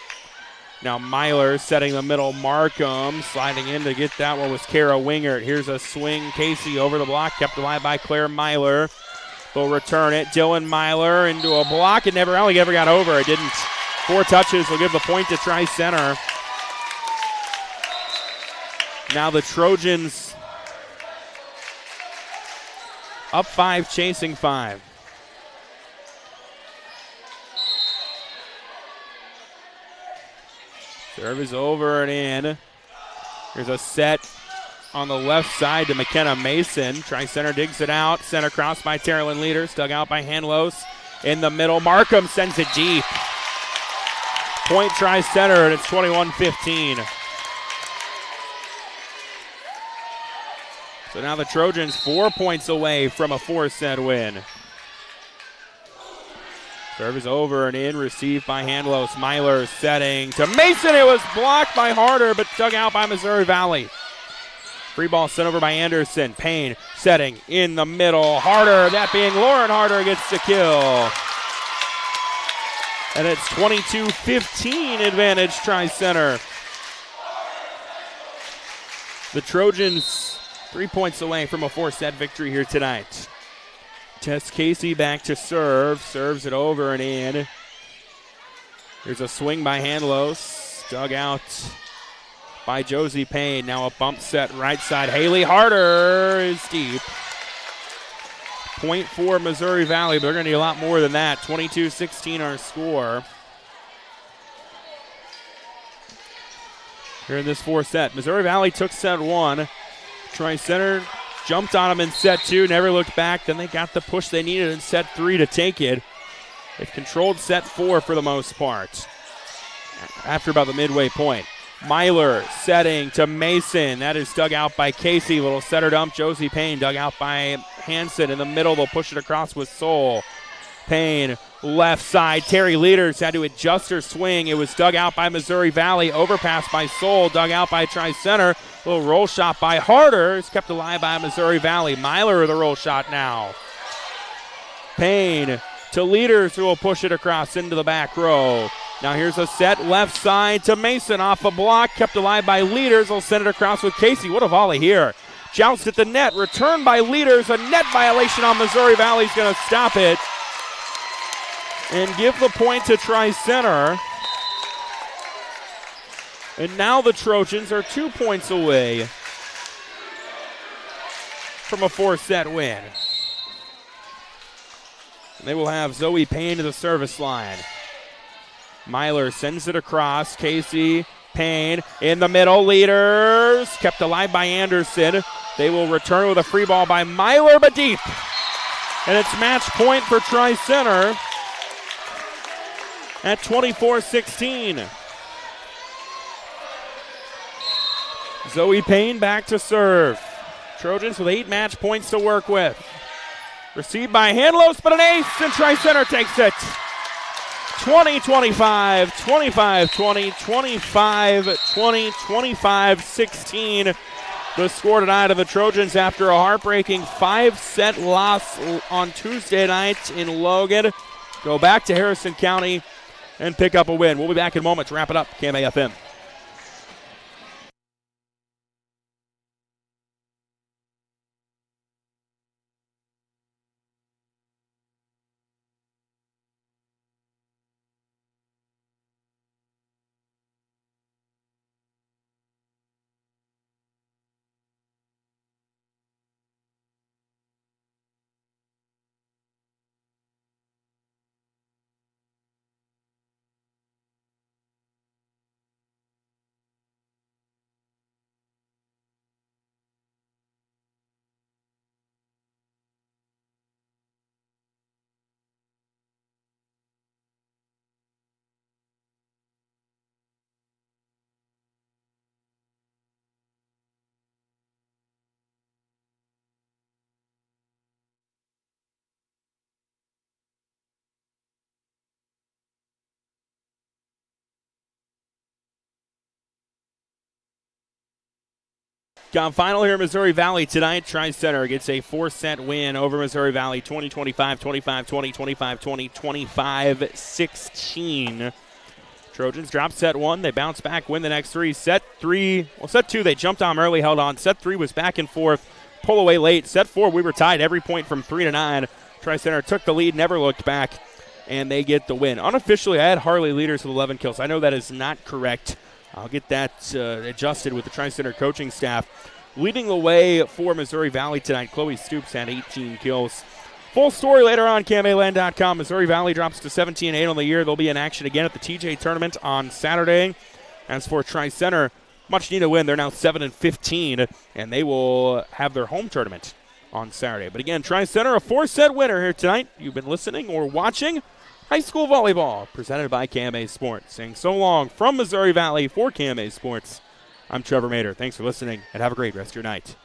Now Myler setting the middle. Markham sliding in to get that one was Kara Wingert. Here's a swing. Casey over the block. Kept alive by Claire Myler. They'll return it. Dylan Myler into a block. It never got over. It didn't. 4 touches will give the point to Tri-Center. Now the Trojans up 5, chasing 5. Serve is over and in. Here's a set on the left side to McKenna Mason. Tri-Center digs it out. Center cross by Terrelyn Leaders. Dug out by Hanlos. In the middle, Markham sends it deep. Point Tri-Center, and it's 21-15. So now the Trojans 4 points away from a 4-set win. Serve is over and in, received by Hanlos. Myler setting to Mason. It was blocked by Harder, but dug out by Missouri Valley. Free ball sent over by Anderson. Payne setting in the middle. Harder, that being Lauren Harder, gets the kill. And it's 22-15 advantage Tri-Center. The Trojans 3 points away from a 4-set victory here tonight. Tess Casey back to serve. Serves it over and in. Here's a swing by Hanlos. Dug out by Josie Payne. Now a bump set right side. Haley Harder is deep. Point for Missouri Valley, but they're going to need a lot more than that. 22-16 our score. Here in this 4-set. Missouri Valley took set 1. Tri-Center jumped on them in set 2, never looked back. Then they got the push they needed in set 3 to take it. They've controlled set 4 for the most part. After about the midway point. Myler setting to Mason. That is dug out by Casey. Little setter dump. Josie Payne dug out by Hanson. In the middle, they'll push it across with Soul. Payne, left side. Terry Leaders had to adjust her swing. It was dug out by Missouri Valley. Overpass by Soul. Dug out by Tri-Center. Little roll shot by Harder. It's kept alive by Missouri Valley. Myler with a roll shot now. Payne to Leaders, who will push it across into the back row. Now here's a set left side to Mason off a block. Kept alive by Leaders. They'll send it across with Casey. What a volley here. Joust at the net. Returned by Leaders. A net violation on Missouri Valley's going to stop it and give the point to Tri-Center. And now the Trojans are 2 points away from a 4-set win. And they will have Zoe Payne to the service line. Myler sends it across. Casey, Payne in the middle. Leaders kept alive by Anderson. They will return with a free ball by Myler, but deep. And it's match point for Tri-Center at 24-16. Zoe Payne back to serve. Trojans with 8 match points to work with. Received by Hanlos, but an ace, and Tri-Center takes it. 20-25, 25-20, 25-20, 25-16. The score tonight of the Trojans after a heartbreaking 5-set loss on Tuesday night in Logan. Go back to Harrison County and pick up a win. We'll be back in a moment to wrap it up. KMAFM. Got final here in Missouri Valley tonight. Tri-Center gets a 4-set win over Missouri Valley, 20-25, 25-20, 25-20, 25-16. Trojans drop set 1. They bounce back, win the next 3. Set 2, they jumped on early, held on. Set 3 was back and forth, pull away late. Set 4, we were tied every point from 3 to 9. Tri-Center took the lead, never looked back, and they get the win. Unofficially, I had Harley Leaders with 11 kills. I know that is not correct. I'll get that adjusted with the Tri-Center coaching staff. Leading the way for Missouri Valley tonight, Chloe Stoops had 18 kills. Full story later on KMAland.com. Missouri Valley drops to 17-8 on the year. They'll be in action again at the TJ tournament on Saturday. As for Tri-Center, much needed win. They're now 7-15, and they will have their home tournament on Saturday. But again, Tri-Center, a 4-set winner here tonight. You've been listening or watching high school volleyball presented by KMA Sports. Saying so long from Missouri Valley for KMA Sports. I'm Trevor Mater. Thanks for listening, and have a great rest of your night.